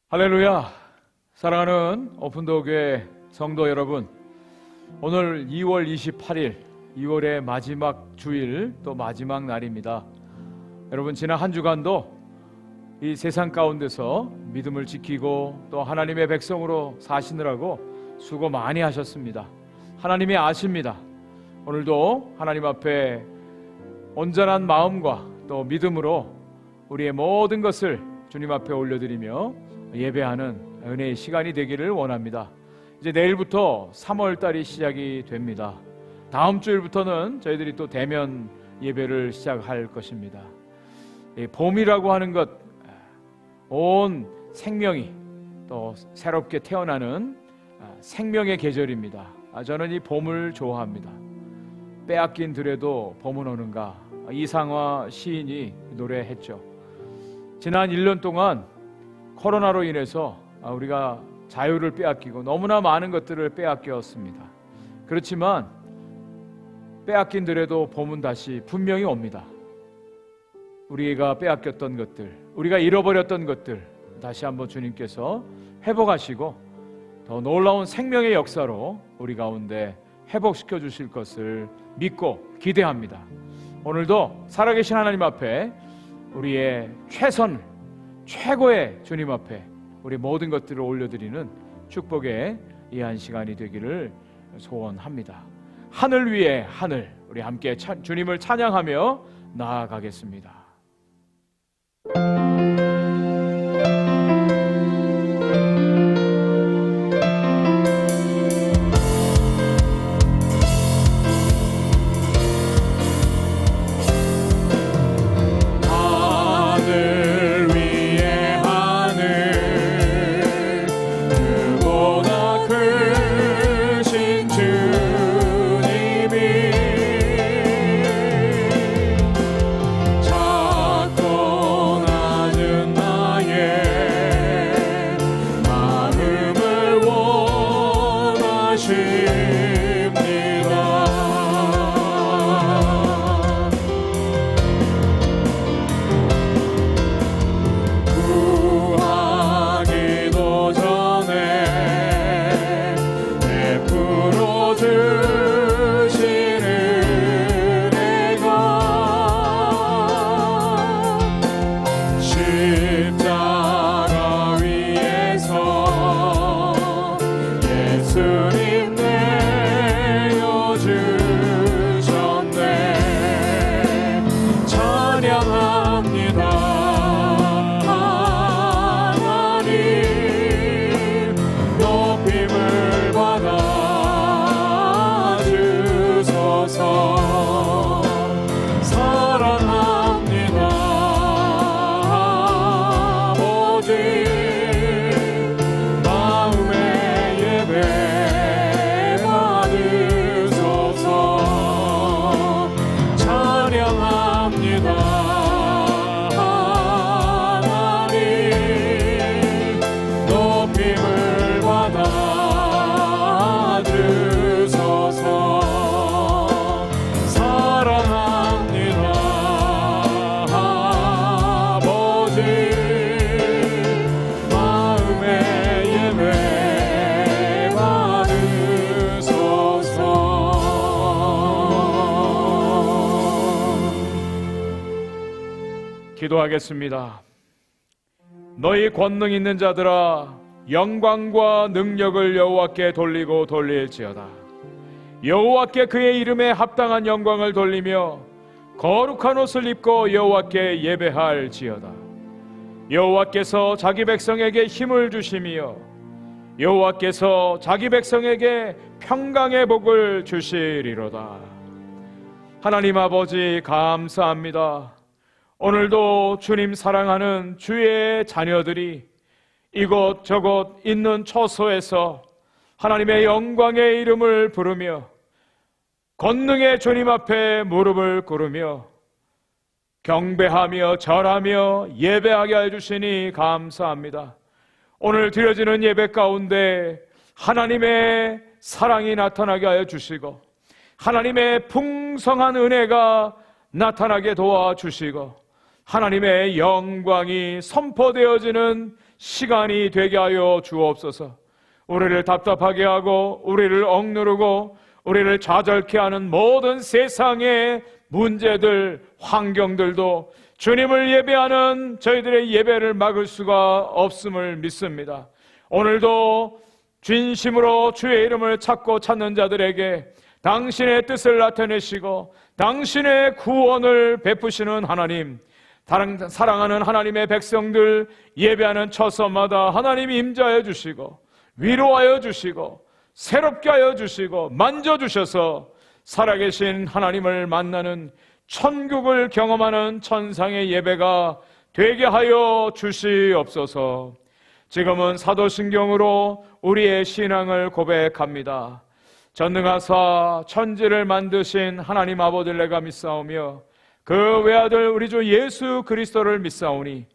할렐루야. 사랑하는 오픈도어교회 성도 여러분, 오늘 2월 28일 2월의 마지막 주일, 또 마지막 날입니다. 여러분, 지난 한 주간도 이 세상 가운데서 믿음을 지키고 또 하나님의 백성으로 사시느라고 수고 많이 하셨습니다. 하나님이 아십니다. 오늘도 하나님 앞에 온전한 마음과 또 믿음으로 우리의 모든 것을 주님 앞에 올려드리며 예배하는 은혜의 시간이 되기를 원합니다. 이제 내일부터 3월달이 시작이 됩니다. 다음 주일부터는 저희들이 또 대면 예배를 시작할 것입니다. 봄이라고 하는 것, 온 생명이 또 새롭게 태어나는 생명의 계절입니다. 저는 이 봄을 좋아합니다. 빼앗긴 들에도 봄은 오는가, 이상화 시인이 노래했죠. 지난 1년 동안 코로나로 인해서 우리가 자유를 빼앗기고 너무나 많은 것들을 빼앗겼습니다. 그렇지만 빼앗긴 들에도 봄은 다시 분명히 옵니다. 우리가 빼앗겼던 것들, 우리가 잃어버렸던 것들 다시 한번 주님께서 회복하시고 더 놀라운 생명의 역사로 우리 가운데 회복시켜 주실 것을 믿고 기대합니다. 오늘도 살아계신 하나님 앞에 우리의 최선을, 최고의 주님 앞에 우리 모든 것들을 올려드리는 축복의 이 한 시간이 되기를 소원합니다. 하늘 위에 하늘, 우리 함께 주님을 찬양하며 나아가겠습니다. 기도하겠습니다. 너희 권능 있는 자들아, 영광과 능력을 여호와께 돌리고 돌릴지어다. 여호와께 그의 이름에 합당한 영광을 돌리며 거룩한 옷을 입고 여호와께 예배할지어다. 여호와께서 자기 백성에게 힘을 주시며 여호와께서 자기 백성에게 평강의 복을 주시리로다. 하나님 아버지, 감사합니다. 오늘도 주님 사랑하는 주의 자녀들이 이곳저곳 있는 처소에서 하나님의 영광의 이름을 부르며 권능의 주님 앞에 무릎을 꿇으며 경배하며 절하며 예배하게 해주시니 감사합니다. 오늘 드려지는 예배 가운데 하나님의 사랑이 나타나게 하여 주시고 하나님의 풍성한 은혜가 나타나게 도와주시고 하나님의 영광이 선포되어지는 시간이 되게 하여 주옵소서. 우리를 답답하게 하고 우리를 억누르고 우리를 좌절케 하는 모든 세상의 문제들, 환경들도 주님을 예배하는 저희들의 예배를 막을 수가 없음을 믿습니다. 오늘도 진심으로 주의 이름을 찾고 찾는 자들에게 당신의 뜻을 나타내시고 당신의 구원을 베푸시는 하나님, 사랑하는 하나님의 백성들 예배하는 처소마다 하나님이 임재하여 주시고 위로하여 주시고 새롭게 하여 주시고 만져주셔서 살아계신 하나님을 만나는 천국을 경험하는 천상의 예배가 되게 하여 주시옵소서. 지금은 사도신경으로 우리의 신앙을 고백합니다. 전능하사 천지를 만드신 하나님 아버지를 내가 믿사오며 그 외아들 우리 주 예수 그리스도를 믿사오니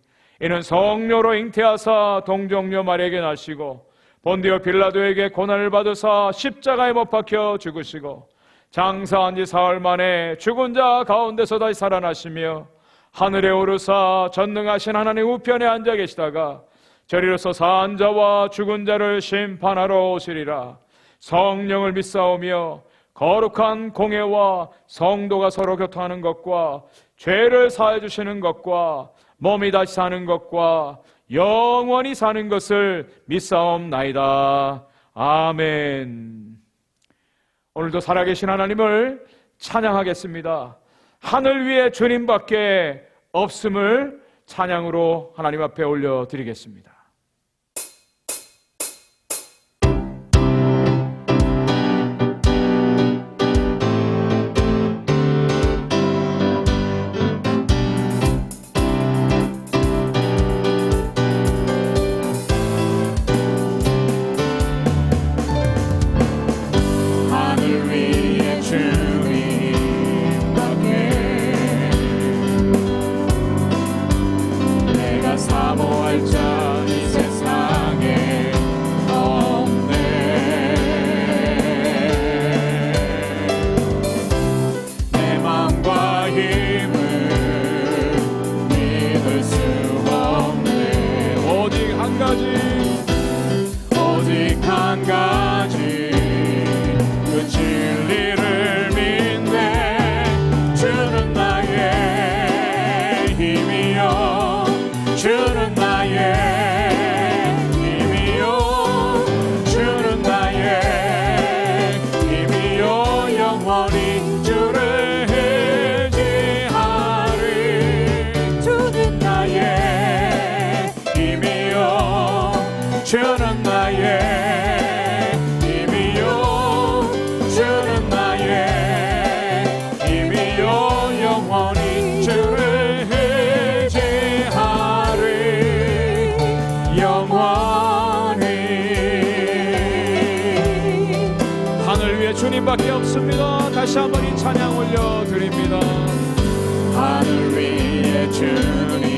이는 성령으로 잉태하사 동정녀 마리아에게 나시고 본디오 빌라도에게 고난을 받으사 십자가에 못 박혀 죽으시고 장사한 지 사흘 만에 죽은 자 가운데서 다시 살아나시며 하늘에 오르사 전능하신 하나님 우편에 앉아 계시다가 저리로서 산 자와 죽은 자를 심판하러 오시리라. 성령을 믿사오며 거룩한 공예와 성도가 서로 교통하는 것과 죄를 사해 주시는 것과 몸이 다시 사는 것과 영원히 사는 것을 믿사옵나이다. 아멘. 오늘도 살아계신 하나님을 찬양하겠습니다. 하늘 위에 주님밖에 없음을 찬양으로 하나님 앞에 올려드리겠습니다. 주는 나의 힘이요 주는 나의 힘이요 영원히 주를 의지하리 영원히. 하늘 위에 주님밖에 없습니다. 다시 한번 이 찬양 올려드립니다. 하늘 위에 주님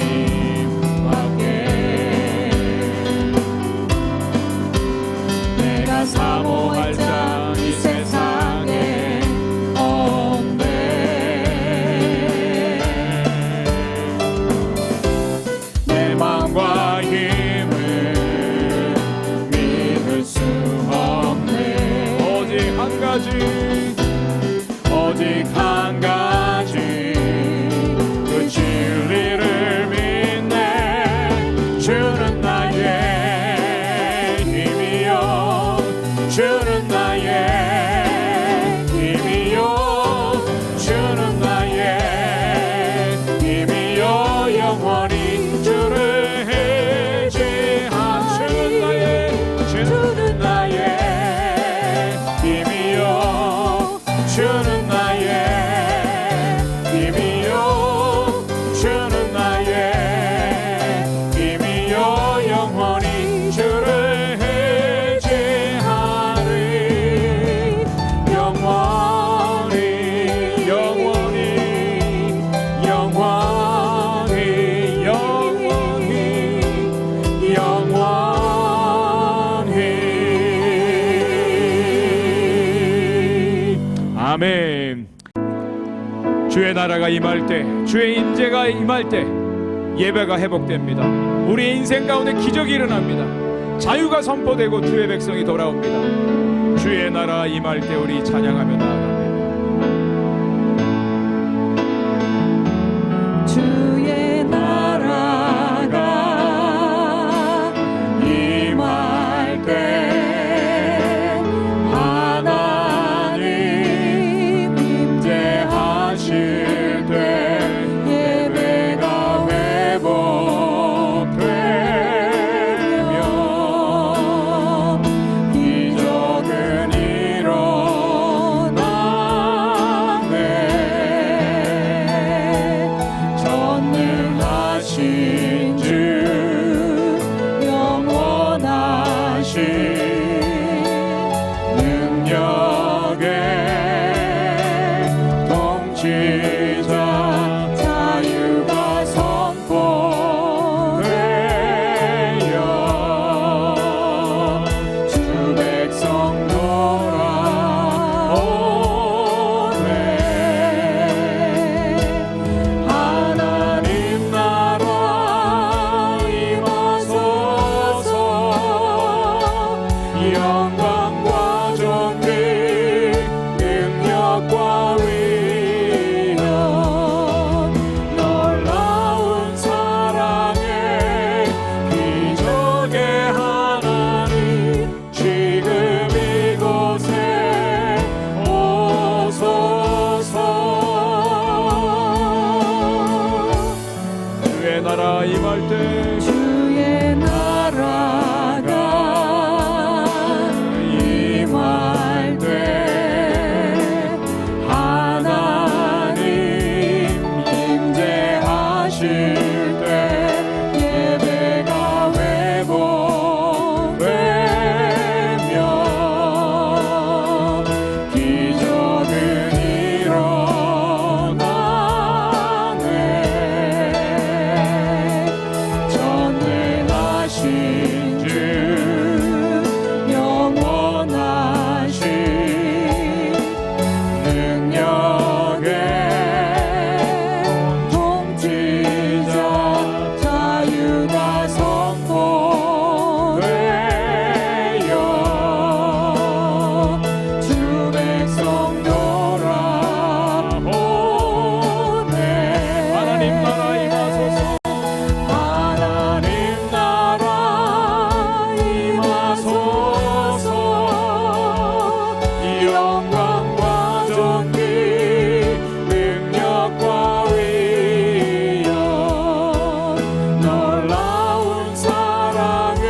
사모할 자 이 세상에 없네. 내 마음과 힘을 믿을 수 없네. 오직 한 가지 오직 한 가지 그 진리를 믿네. 주는 나의 주는 나의 힘이요 주는 나의 힘이요 영원히 주를 의지하는 주는 나의 힘이요 주는 나의 힘이요 주는 나의 힘이요 영원히 주를 아멘. 주의 나라가 임할 때, 주의 임재가 임할 때 예배가 회복됩니다. 우리의 인생 가운데 기적이 일어납니다. 자유가 선포되고 주의 백성이 돌아옵니다. 주의 나라 임할 때 우리 찬양하며 나아갑니다. 주의 나라가 임할 때 하나님 임재하실 때 예배가 회복되며 기적은 일어나네. 전능하신 주 영원하신 능력의 통치자 자유가 선포되어 주 백성 돌아오네. 하나님 나라 임하소서. 영광과 존귀 능력과 위엄 놀라운 사랑의 기적의 하나님 지금 이곳에 오소서. 주의 나라 임할 때 주의 나라가 임할 때 하나님 임재하실 때 예배가 회복되며 기적은 일어나네. 전능하신 주 영원하신 능력의 통치자 자유가 선포되어 주 백성 돌아오네. 하나님 나라 임하소서. 하나님 나라 임하소서. 영광과 존귀 능력과 위엄 놀라운 사랑의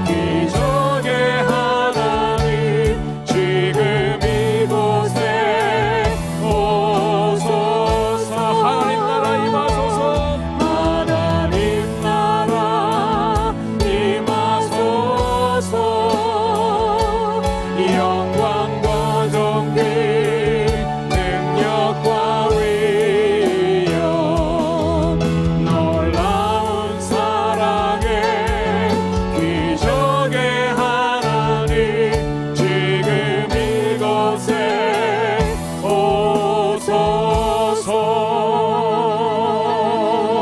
기적의 하나님 지금 이곳에 오소서. 하나님 나라 임하소서. 하나님 나라 임하소서. 영광과 존귀 능력과 위엄 놀라운 사랑의 기적의 하나님 지금 이곳에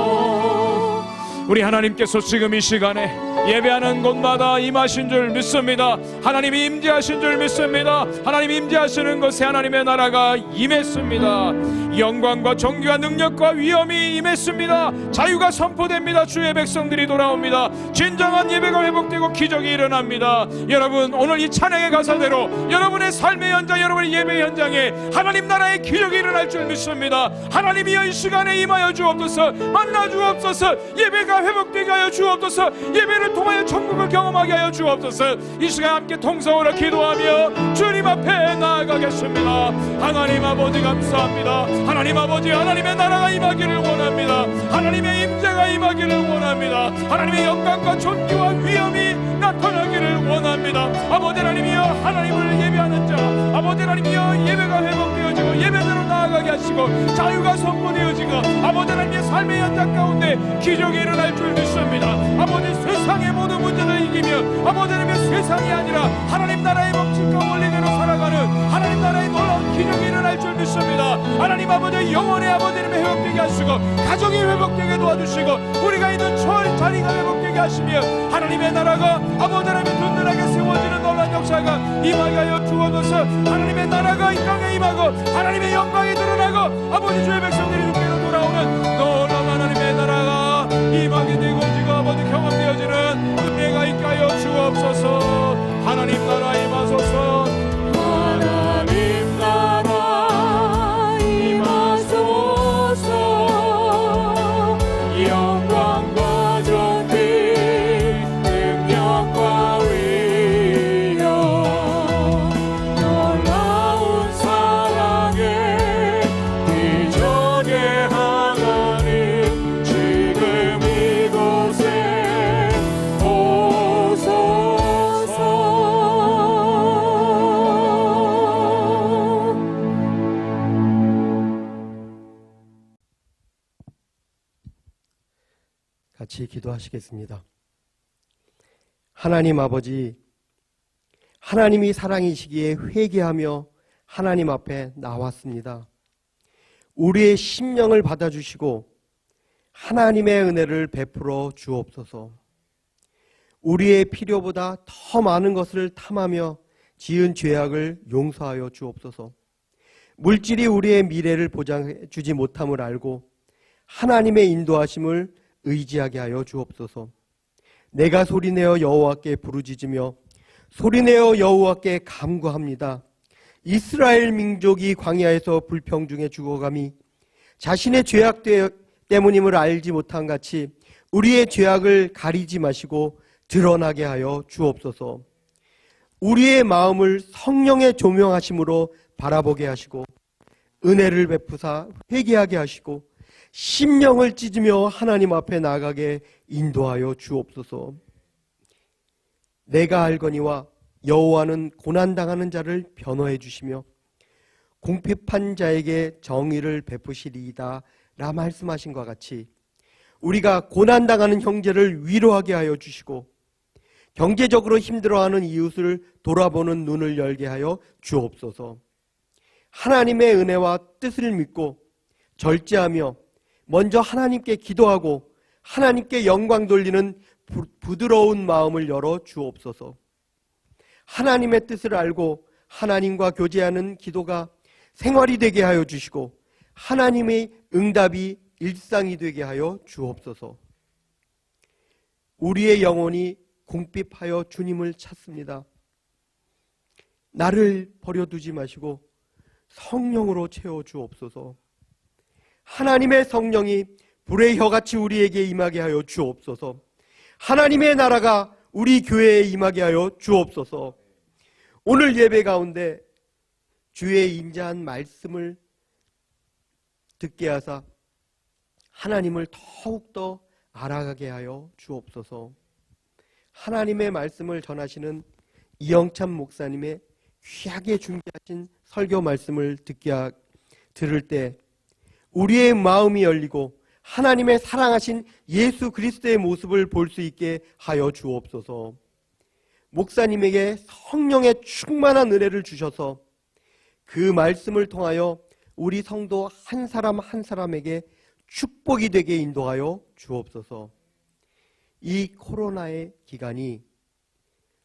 오소서. 우리 하나님께서 지금 이 시간에 예배하는 곳마다 임하신 줄 믿습니다. 하나님이 임재하신 줄 믿습니다. 하나님이 임재하시는 곳에 하나님의 나라가 임했습니다. 영광과 존귀와 능력과 위엄이 임했습니다. 자유가 선포됩니다. 주의 백성들이 돌아옵니다. 진정한 예배가 회복되고 기적이 일어납니다. 여러분, 오늘 이 찬양의 가사대로 여러분의 삶의 현장, 여러분의 예배 현장에 하나님 나라의 기적이 일어날 줄 믿습니다. 하나님이여 이 시간에 임하여 주옵소서. 만나 주옵소서. 예배가 회복되게 하여 주옵소서. 예배를 통하여 천국을 경험하게 하여 주옵소서. 이 시간 함께 통성으로 기도하며 주님 앞에 나아가겠습니다. 하나님 아버지 감사합니다. 하나님 아버지, 하나님의 나라가 임하기를 원합니다. 하나님의 임재가 임하기를 원합니다. 하나님의 영광과 존귀와 위엄이 나타나기를 원합니다. 아버지 하나님이여, 하나님을 예배하는 자, 아버지 하나님이여, 예배가 회복되어지고 예배대로 나아가게 하시고 자유가 선포되어지고 아버지 하나님의 삶의 현장 가운데 기적이 일어날 줄 믿습니다. 아버지, 세상의 모든 문제를 이기며 아버지 하나님의 세상이 아니라 하나님 나라의 법칙과 원리대로 살아가는 하나님 나라의 놀라운 기적이 일어날 줄 믿습니다. 하나님 하나님 아버지 영혼의 아버지 이름에 회복되게 하시고 가정이 회복되게 도와주시고 우리가 있는 처할 자리가 회복되게 하시며 하나님의 나라가 아버지 하나님의 든든하게 세워지는 놀라운 역사가 임하게 하여 주옵소서. 하나님의 나라가 이 땅에 임하고 하나님의 영광이 드러나고 아버지 주의 백성들이 주께로 돌아오는 놀라운 하나님의 나라가 임하게 되고 지금 아버지 경험되어지는 은혜가 있게 하여 주옵소서. 하나님 나라 임하소서. 하나님 나라 임하소서. 영광과 존귀 능력과 위엄 놀라운 사랑의 기적의 하나님 지금 이곳에 오소서. 같이 기도하시겠습니다. 하나님 아버지, 하나님이 사랑이시기에 회개하며 하나님 앞에 나왔습니다. 우리의 심령을 받아주시고 하나님의 은혜를 베풀어 주옵소서. 우리의 필요보다 더 많은 것을 탐하며 지은 죄악을 용서하여 주옵소서. 물질이 우리의 미래를 보장해 주지 못함을 알고 하나님의 인도하심을 의지하게 하여 주옵소서. 내가 소리내어 여호와께 부르짖으며 소리내어 여호와께 간구합니다. 이스라엘 민족이 광야에서 불평 중에 죽어감이 자신의 죄악 때문임을 알지 못한 같이 우리의 죄악을 가리지 마시고 드러나게 하여 주옵소서. 우리의 마음을 성령의 조명하심으로 바라보게 하시고 은혜를 베푸사 회개하게 하시고 심령을 찢으며 하나님 앞에 나가게 인도하여 주옵소서. 내가 알거니와 여호와는 고난당하는 자를 변호해 주시며 궁핍한 자에게 정의를 베푸시리이다 라 말씀하신 것 같이 우리가 고난당하는 형제를 위로하게 하여 주시고 경제적으로 힘들어하는 이웃을 돌아보는 눈을 열게 하여 주옵소서. 하나님의 은혜와 뜻을 믿고 절제하며 먼저 하나님께 기도하고 하나님께 영광 돌리는 부드러운 마음을 열어 주옵소서. 하나님의 뜻을 알고 하나님과 교제하는 기도가 생활이 되게 하여 주시고 하나님의 응답이 일상이 되게 하여 주옵소서. 우리의 영혼이 궁핍하여 주님을 찾습니다. 나를 버려두지 마시고 성령으로 채워 주옵소서. 하나님의 성령이 불의 혀같이 우리에게 임하게 하여 주옵소서. 하나님의 나라가 우리 교회에 임하게 하여 주옵소서. 오늘 예배 가운데 주의 인자한 말씀을 듣게 하사 하나님을 더욱더 알아가게 하여 주옵소서. 하나님의 말씀을 전하시는 이영찬 목사님의 귀하게 준비하신 설교 말씀을 들을 때 우리의 마음이 열리고 하나님의 사랑하신 예수 그리스도의 모습을 볼 수 있게 하여 주옵소서. 목사님에게 성령의 충만한 은혜를 주셔서 그 말씀을 통하여 우리 성도 한 사람 한 사람에게 축복이 되게 인도하여 주옵소서. 이 코로나의 기간이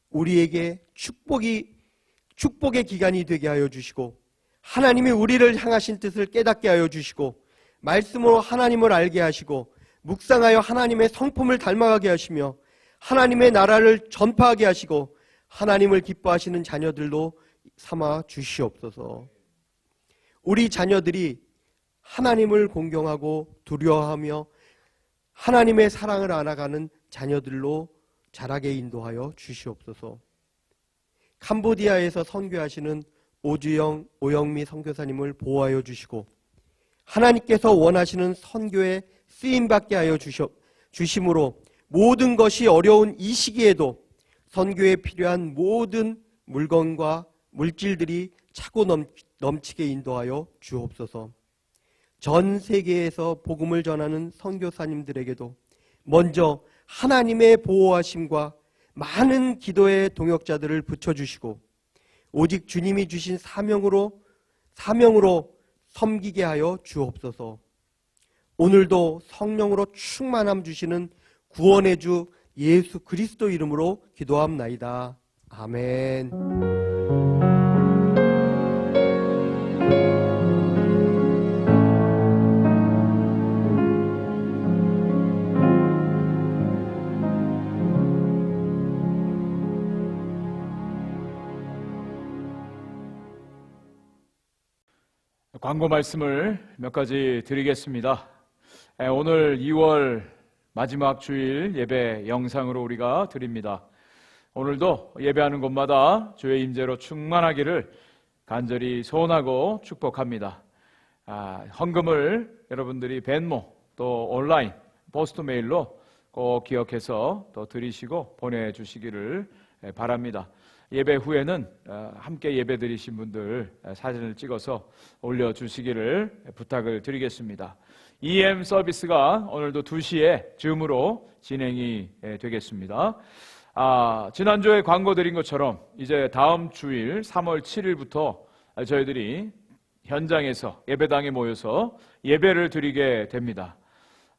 우리에게 축복의 기간이 되게 하여 주시고 하나님이 우리를 향하신 뜻을 깨닫게 하여 주시고 말씀으로 하나님을 알게 하시고 묵상하여 하나님의 성품을 닮아가게 하시며 하나님의 나라를 전파하게 하시고 하나님을 기뻐하시는 자녀들로 삼아 주시옵소서. 우리 자녀들이 하나님을 공경하고 두려워하며 하나님의 사랑을 알아가는 자녀들로 자라게 인도하여 주시옵소서. 캄보디아에서 선교하시는 오주영, 오영미 선교사님을 보호하여 주시고 하나님께서 원하시는 선교에 쓰임받게 하여 주심으로 모든 것이 어려운 이 시기에도 선교에 필요한 모든 물건과 물질들이 차고 넘치게 인도하여 주옵소서. 전 세계에서 복음을 전하는 선교사님들에게도 먼저 하나님의 보호하심과 많은 기도의 동역자들을 붙여주시고 오직 주님이 주신 사명으로 섬기게 하여 주옵소서. 오늘도 성령으로 충만함 주시는 구원의 주 예수 그리스도 이름으로 기도합나이다. 아멘. 광고 말씀을 몇 가지 드리겠습니다. 오늘 2월 마지막 주일 예배 영상으로 우리가 드립니다. 오늘도 예배하는 곳마다 주의 임재로 충만하기를 간절히 소원하고 축복합니다. 헌금을 여러분들이 벤모 또 온라인 포스트 메일로 꼭 기억해서 또 드리시고 보내주시기를 바랍니다. 예배 후에는 함께 예배 드리신 분들 사진을 찍어서 올려주시기를 부탁을 드리겠습니다. EM 서비스가 오늘도 2시에 줌으로 진행이 되겠습니다. 지난주에 광고 드린 것처럼 이제 다음 주일 3월 7일부터 저희들이 현장에서 예배당에 모여서 예배를 드리게 됩니다.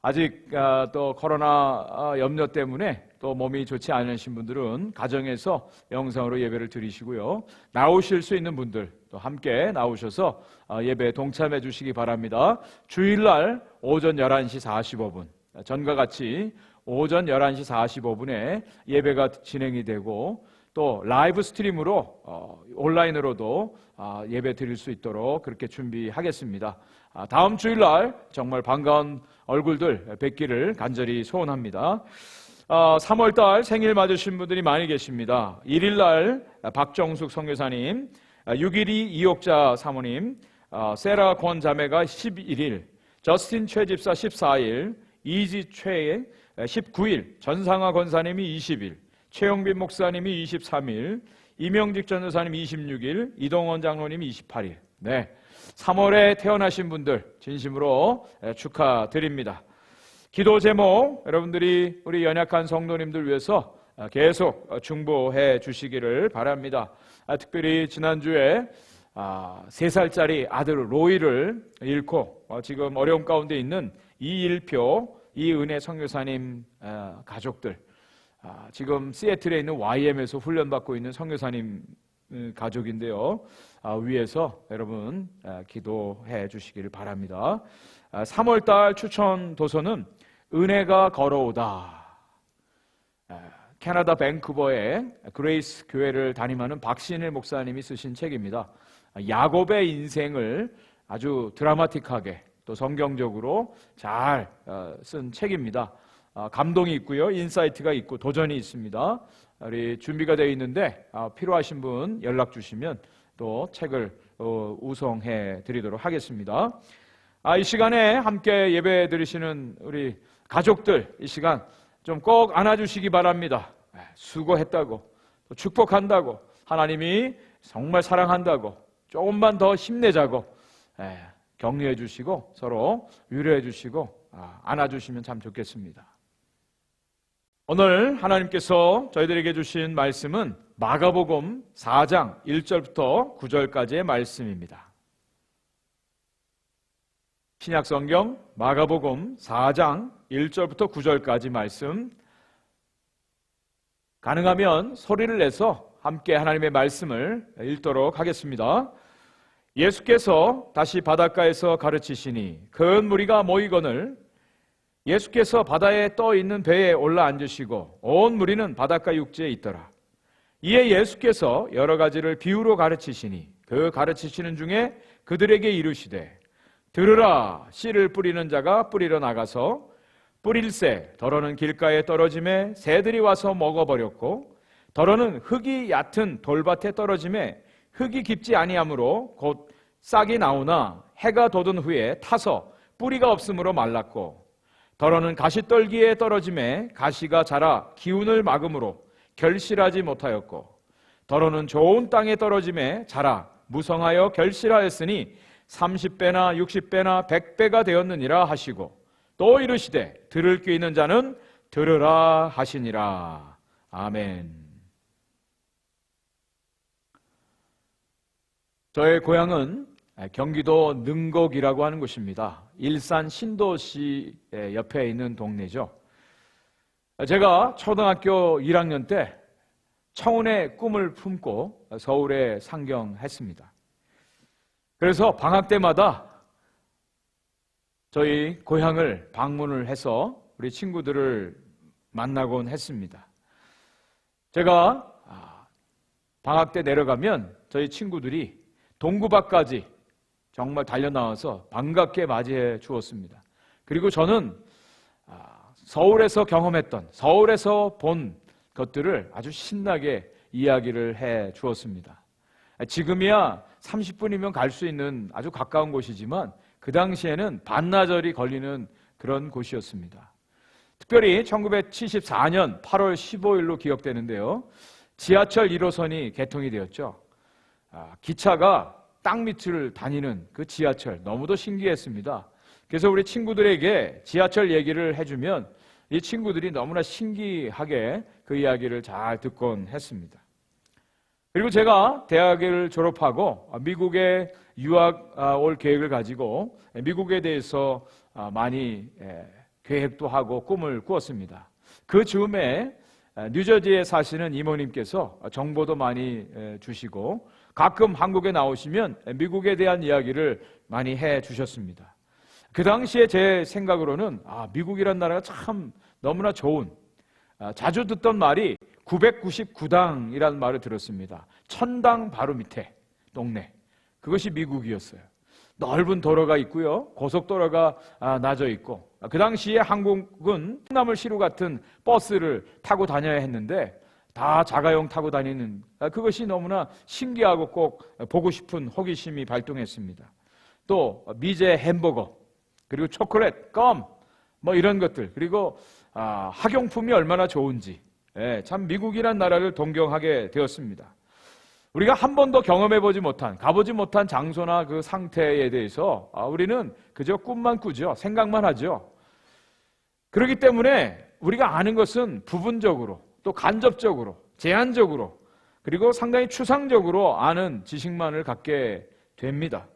아직 또 코로나 염려 때문에 또 몸이 좋지 않으신 분들은 가정에서 영상으로 예배를 드리시고요. 나오실 수 있는 분들 또 함께 나오셔서 예배에 동참해 주시기 바랍니다. 주일날 오전 11시 45분 전과 같이 오전 11시 45분에 예배가 진행이 되고 또 라이브 스트림으로 온라인으로도 예배 드릴 수 있도록 그렇게 준비하겠습니다. 다음 주일날 정말 반가운 얼굴들 뵙기를 간절히 소원합니다. 3월달 생일 맞으신 분들이 많이 계십니다. 1일날 박정숙 선교사님, 6일이 이옥자 사모님, 세라 권 자매가 11일, 저스틴 최 집사 14일, 이지 최 19일, 전상화 권사님이 20일, 최영빈 목사님이 23일, 이명직 전도사님 26일, 이동원 장로님이 28일. 네, 3월에 태어나신 분들 진심으로 축하드립니다. 기도 제목 여러분들이 우리 연약한 성도님들 위해서 계속 중보해 주시기를 바랍니다. 특별히 지난주에 3살짜리 아들 로이를 잃고 지금 어려움 가운데 있는 이일표 이은혜 선교사님 가족들, 지금 시애틀에 있는 YM에서 훈련받고 있는 선교사님 가족인데요. 위에서 여러분 기도해 주시기를 바랍니다. 3월달 추천 도서는 은혜가 걸어오다. 캐나다 밴쿠버의 그레이스 교회를 담임하는 박신일 목사님이 쓰신 책입니다. 야곱의 인생을 아주 드라마틱하게 또 성경적으로 잘 쓴 책입니다. 감동이 있고요, 인사이트가 있고 도전이 있습니다. 우리 준비가 되어 있는데 필요하신 분 연락 주시면 또 책을 우송해 드리도록 하겠습니다. 이 시간에 함께 예배 드리시는 우리 가족들 이 시간 좀 꼭 안아주시기 바랍니다. 수고했다고, 또 축복한다고, 하나님이 정말 사랑한다고, 조금만 더 힘내자고 격려해 주시고 서로 위로해 주시고 안아주시면 참 좋겠습니다. 오늘 하나님께서 저희들에게 주신 말씀은 마가복음 4장 1절부터 9절까지의 말씀입니다. 신약성경 마가복음 4장 1절부터 9절까지 말씀, 가능하면 소리를 내서 함께 하나님의 말씀을 읽도록 하겠습니다. 예수께서 다시 바닷가에서 가르치시니 큰 무리가 모이거늘 예수께서 바다에 떠 있는 배에 올라 앉으시고 온 무리는 바닷가 육지에 있더라. 이에 예수께서 여러 가지를 비유로 가르치시니 그 가르치시는 중에 그들에게 이르시되 들으라, 씨를 뿌리는 자가 뿌리러 나가서 뿌릴새 더러는 길가에 떨어짐에 새들이 와서 먹어버렸고 더러는 흙이 얕은 돌밭에 떨어짐에 흙이 깊지 아니하므로 곧 싹이 나오나 해가 돋은 후에 타서 뿌리가 없으므로 말랐고 더러는 가시떨기에 떨어짐에 가시가 자라 기운을 막음으로 결실하지 못하였고 더러는 좋은 땅에 떨어짐에 자라 무성하여 결실하였으니 30배나 60배나 100배가 되었느니라 하시고 또 이르시되 들을 귀 있는 자는 들으라 하시니라. 아멘. 저의 고향은 경기도 능곡이라고 하는 곳입니다. 일산 신도시 옆에 있는 동네죠. 제가 초등학교 1학년 때 청운의 꿈을 품고 서울에 상경했습니다. 그래서 방학 때마다 저희 고향을 방문을 해서 우리 친구들을 만나곤 했습니다. 제가 방학 때 내려가면 저희 친구들이 동구밭까지 정말 달려나와서 반갑게 맞이해 주었습니다. 그리고 저는 서울에서 경험했던, 서울에서 본 것들을 아주 신나게 이야기를 해 주었습니다. 지금이야 30분이면 갈 수 있는 아주 가까운 곳이지만 그 당시에는 반나절이 걸리는 그런 곳이었습니다. 특별히 1974년 8월 15일로 기억되는데요. 지하철 1호선이 개통이 되었죠. 기차가 땅 밑을 다니는 그 지하철, 너무도 신기했습니다. 그래서 우리 친구들에게 지하철 얘기를 해주면 이 친구들이 너무나 신기하게 그 이야기를 잘 듣곤 했습니다. 그리고 제가 대학을 졸업하고 미국에 유학 올 계획을 가지고 미국에 대해서 많이 계획도 하고 꿈을 꾸었습니다. 그 즈음에 뉴저지에 사시는 이모님께서 정보도 많이 주시고 가끔 한국에 나오시면 미국에 대한 이야기를 많이 해 주셨습니다. 그 당시에 제 생각으로는 미국이란 나라가 참 너무나 좋은, 자주 듣던 말이 999당이라는 말을 들었습니다. 1000당 바로 밑에 동네, 그것이 미국이었어요. 넓은 도로가 있고요, 고속도로가 나져 있고, 그 당시에 한국은 콩나물시루 같은 버스를 타고 다녀야 했는데 다 자가용 타고 다니는, 그것이 너무나 신기하고 꼭 보고 싶은 호기심이 발동했습니다. 또 미제 햄버거, 그리고 초콜릿, 껌, 뭐 이런 것들, 그리고 학용품이 얼마나 좋은지, 참 미국이란 나라를 동경하게 되었습니다. 우리가 한 번도 경험해보지 못한, 가보지 못한 장소나 그 상태에 대해서 우리는 그저 꿈만 꾸죠. 생각만 하죠. 그렇기 때문에 우리가 아는 것은 부분적으로, 또 간접적으로, 제한적으로, 그리고 상당히 추상적으로 아는 지식만을 갖게 됩니다.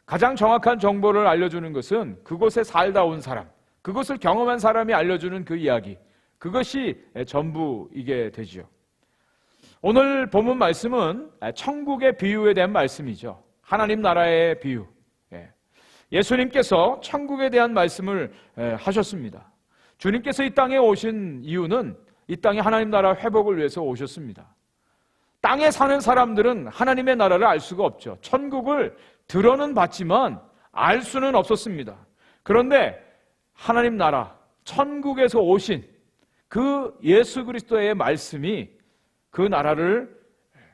가장 정확한 정보를 알려주는 것은 그곳에 살다 온 사람, 그것을 경험한 사람이 알려주는 그 이야기, 그것이 전부이게 되죠. 오늘 본문 말씀은 천국의 비유에 대한 말씀이죠. 하나님 나라의 비유. 예수님께서 천국에 대한 말씀을 하셨습니다. 주님께서 이 땅에 오신 이유는 이 땅에 하나님 나라 회복을 위해서 오셨습니다. 땅에 사는 사람들은 하나님의 나라를 알 수가 없죠. 천국을 들어는 봤지만 알 수는 없었습니다. 그런데 하나님 나라, 천국에서 오신 그 예수 그리스도의 말씀이 그 나라를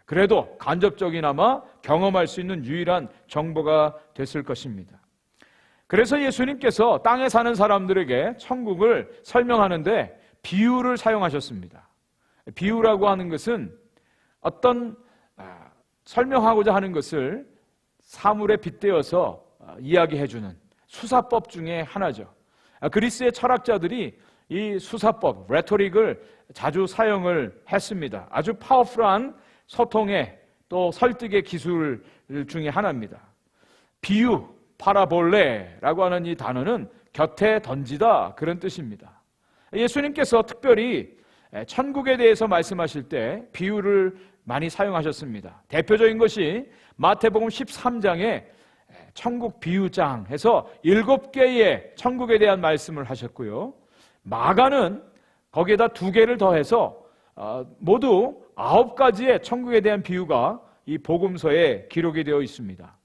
그래도 간접적이나마 경험할 수 있는 유일한 정보가 됐을 것입니다. 그래서 예수님께서 땅에 사는 사람들에게 천국을 설명하는데 비유를 사용하셨습니다. 비유라고 하는 것은 어떤 설명하고자 하는 것을 사물에 빗대어서 이야기해주는 수사법 중에 하나죠. 그리스의 철학자들이 이 수사법, 레토릭을 자주 사용을 했습니다. 아주 파워풀한 소통의 또 설득의 기술 중에 하나입니다. 비유, 파라볼레라고 하는 이 단어는 곁에 던지다, 그런 뜻입니다. 예수님께서 특별히 천국에 대해서 말씀하실 때 비유를 많이 사용하셨습니다. 대표적인 것이 마태복음 13장에 천국 비유장 해서 7개의 천국에 대한 말씀을 하셨고요. 마가는 거기에다 2개를 더해서 모두 9가지의 천국에 대한 비유가 이 복음서에 기록이 되어 있습니다.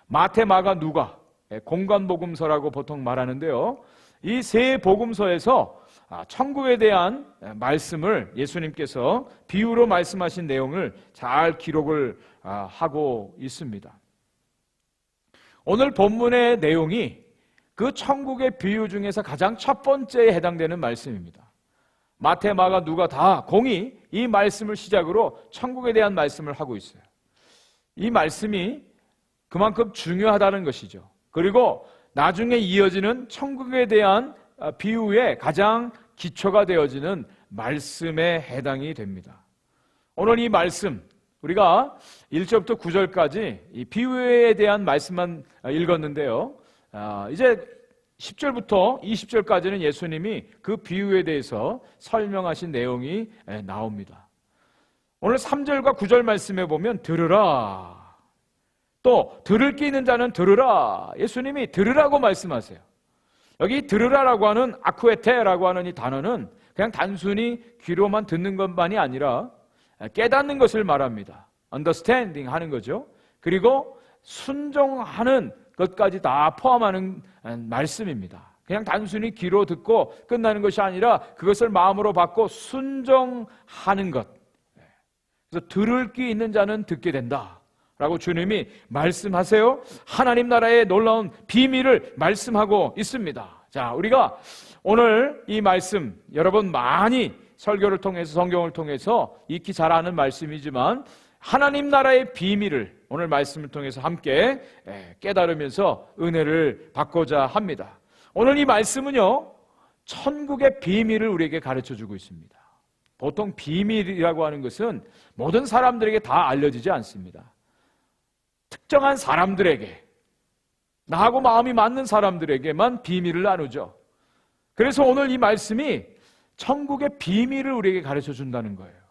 마태, 마가, 누가 공관복음서라고 보통 말하는데요. 이 세 복음서에서 천국에 대한 말씀을 예수님께서 비유로 말씀하신 내용을 잘 기록을 하고 있습니다. 오늘 본문의 내용이 그 천국의 비유 중에서 가장 첫 번째에 해당되는 말씀입니다. 마태, 마가, 누가 다 공히 이 말씀을 시작으로 천국에 대한 말씀을 하고 있어요. 이 말씀이 그만큼 중요하다는 것이죠. 그리고 나중에 이어지는 천국에 대한 비유의 가장 기초가 되어지는 말씀에 해당이 됩니다. 오늘 이 말씀, 우리가 1절부터 9절까지 이 비유에 대한 말씀만 읽었는데요. 이제 10절부터 20절까지는 예수님이 그 비유에 대해서 설명하신 내용이 나옵니다. 오늘 3절과 9절 말씀에 보면 들으라, 또 들을 게 있는 자는 들으라, 예수님이 들으라고 말씀하세요. 여기 들으라라고 하는 아쿠에테라고 하는 이 단어는 그냥 단순히 귀로만 듣는 것만이 아니라 깨닫는 것을 말합니다. understanding 하는 거죠. 그리고 순종하는 것까지 다 포함하는 말씀입니다. 그냥 단순히 귀로 듣고 끝나는 것이 아니라 그것을 마음으로 받고 순종하는 것. 그래서 들을 귀 있는 자는 듣게 된다 라고 주님이 말씀하세요. 하나님 나라의 놀라운 비밀을 말씀하고 있습니다. 자, 우리가 오늘 이 말씀 여러분 많이 설교를 통해서 성경을 통해서 익히 잘 아는 말씀이지만 하나님 나라의 비밀을 오늘 말씀을 통해서 함께 깨달으면서 은혜를 받고자 합니다. 오늘 이 말씀은요, 천국의 비밀을 우리에게 가르쳐주고 있습니다. 보통 비밀이라고 하는 것은 모든 사람들에게 다 알려지지 않습니다. 특정한 사람들에게, 나하고 마음이 맞는 사람들에게만 비밀을 나누죠. 그래서 오늘 이 말씀이 천국의 비밀을 우리에게 가르쳐 준다는 거예요.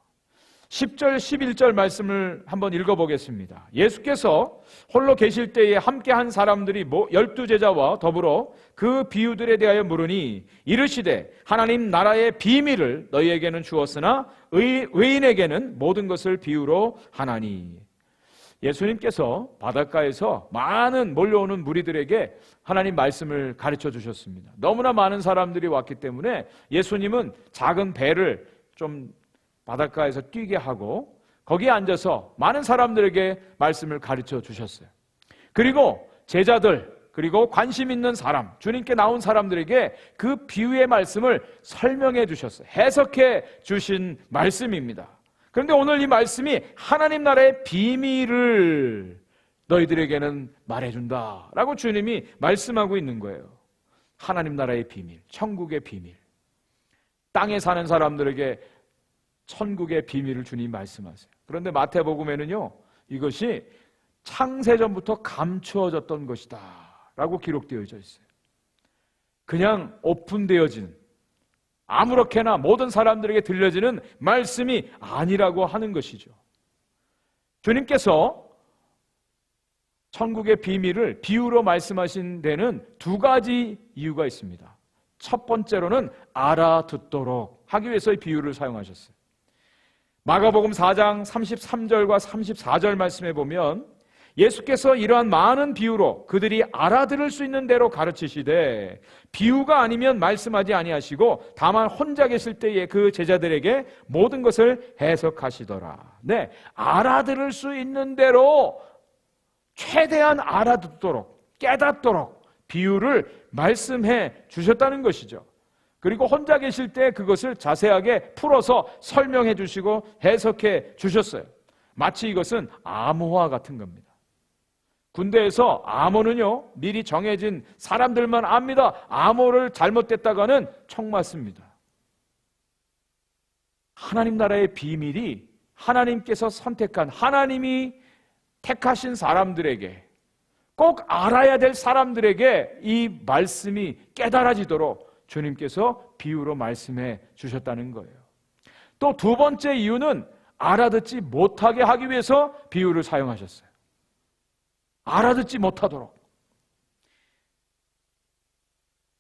10절, 11절 말씀을 한번 읽어보겠습니다. 예수께서 홀로 계실 때에 함께한 사람들이 12제자와 더불어 그 비유들에 대하여 물으니 이르시되 하나님 나라의 비밀을 너희에게는 주었으나 의인에게는 모든 것을 비유로 하나니. 예수님께서 바닷가에서 많은 몰려오는 무리들에게 하나님 말씀을 가르쳐 주셨습니다. 너무나 많은 사람들이 왔기 때문에 예수님은 작은 배를 좀 바닷가에서 뛰게 하고 거기에 앉아서 많은 사람들에게 말씀을 가르쳐 주셨어요. 그리고 제자들, 그리고 관심 있는 사람, 주님께 나온 사람들에게 그 비유의 말씀을 설명해 주셨어요. 해석해 주신 말씀입니다. 그런데 오늘 이 말씀이 하나님 나라의 비밀을 너희들에게는 말해준다 라고 주님이 말씀하고 있는 거예요. 하나님 나라의 비밀, 천국의 비밀. 땅에 사는 사람들에게 천국의 비밀을 주님이 말씀하세요. 그런데 마태복음에는요, 이것이 창세전부터 감추어졌던 것이다 라고 기록되어져 있어요. 그냥 오픈되어진, 아무렇게나 모든 사람들에게 들려지는 말씀이 아니라고 하는 것이죠. 주님께서 천국의 비밀을 비유로 말씀하신 데는 두 가지 이유가 있습니다. 첫 번째로는 알아듣도록 하기 위해서 이 비유를 사용하셨어요. 마가복음 4장 33절과 34절 말씀에 보면 예수께서 이러한 많은 비유로 그들이 알아들을 수 있는 대로 가르치시되 비유가 아니면 말씀하지 아니하시고 다만 혼자 계실 때에 그 제자들에게 모든 것을 해석하시더라. 네, 알아들을 수 있는 대로 최대한 알아듣도록 깨닫도록 비유를 말씀해 주셨다는 것이죠. 그리고 혼자 계실 때 그것을 자세하게 풀어서 설명해 주시고 해석해 주셨어요. 마치 이것은 암호화 같은 겁니다. 군대에서 암호는요, 미리 정해진 사람들만 압니다. 암호를 잘못됐다가는 총 맞습니다. 하나님 나라의 비밀이 하나님께서 선택한, 하나님이 택하신 사람들에게, 꼭 알아야 될 사람들에게 이 말씀이 깨달아지도록 주님께서 비유로 말씀해 주셨다는 거예요. 또 두 번째 이유는 알아듣지 못하게 하기 위해서 비유를 사용하셨어요. 알아듣지 못하도록.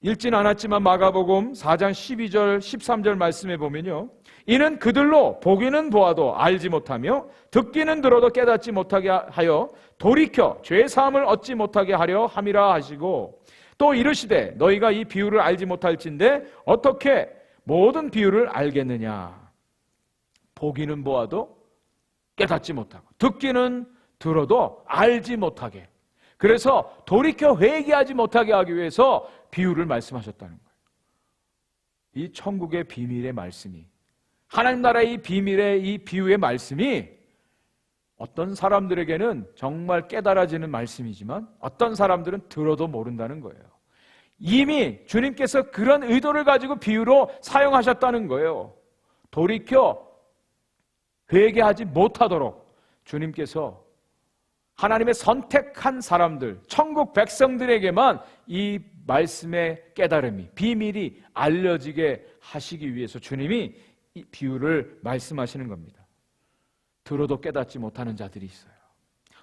읽진 않았지만 마가복음 4장 12절 13절 말씀에 보면요, 이는 그들로 보기는 보아도 알지 못하며 듣기는 들어도 깨닫지 못하게 하여 돌이켜 죄사함을 얻지 못하게 하려 함이라 하시고, 또 이르시되 너희가 이 비유를 알지 못할진대 어떻게 모든 비유를 알겠느냐. 보기는 보아도 깨닫지 못하고 듣기는 들어도 알지 못하게, 그래서 돌이켜 회개하지 못하게 하기 위해서 비유를 말씀하셨다는 거예요. 이 천국의 비밀의 말씀이, 하나님 나라의 이 비밀의 이 비유의 말씀이 어떤 사람들에게는 정말 깨달아지는 말씀이지만 어떤 사람들은 들어도 모른다는 거예요. 이미 주님께서 그런 의도를 가지고 비유로 사용하셨다는 거예요. 돌이켜 회개하지 못하도록, 주님께서 하나님의 선택한 사람들, 천국 백성들에게만 이 말씀의 깨달음이, 비밀이 알려지게 하시기 위해서 주님이 이 비유를 말씀하시는 겁니다. 들어도 깨닫지 못하는 자들이 있어요.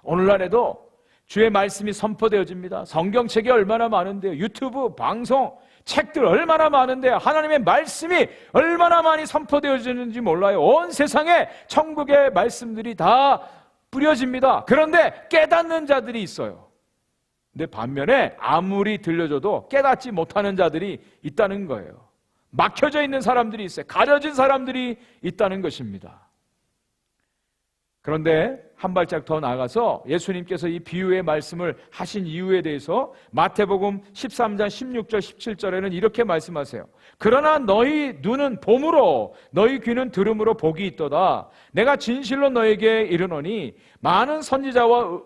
오늘날에도 주의 말씀이 선포되어집니다. 성경책이 얼마나 많은데요. 유튜브, 방송, 책들 얼마나 많은데요. 하나님의 말씀이 얼마나 많이 선포되어지는지 몰라요. 온 세상에 천국의 말씀들이 다 뿌려집니다. 그런데 깨닫는 자들이 있어요. 근데 반면에 아무리 들려줘도 깨닫지 못하는 자들이 있다는 거예요. 막혀져 있는 사람들이 있어요. 가려진 사람들이 있다는 것입니다. 그런데 한 발짝 더 나아가서 예수님께서 이 비유의 말씀을 하신 이유에 대해서 마태복음 13장 16절 17절에는 이렇게 말씀하세요. 그러나 너희 눈은 봄으로 너희 귀는 들음으로 복이 있도다. 내가 진실로 너에게 이르노니 많은 선지자와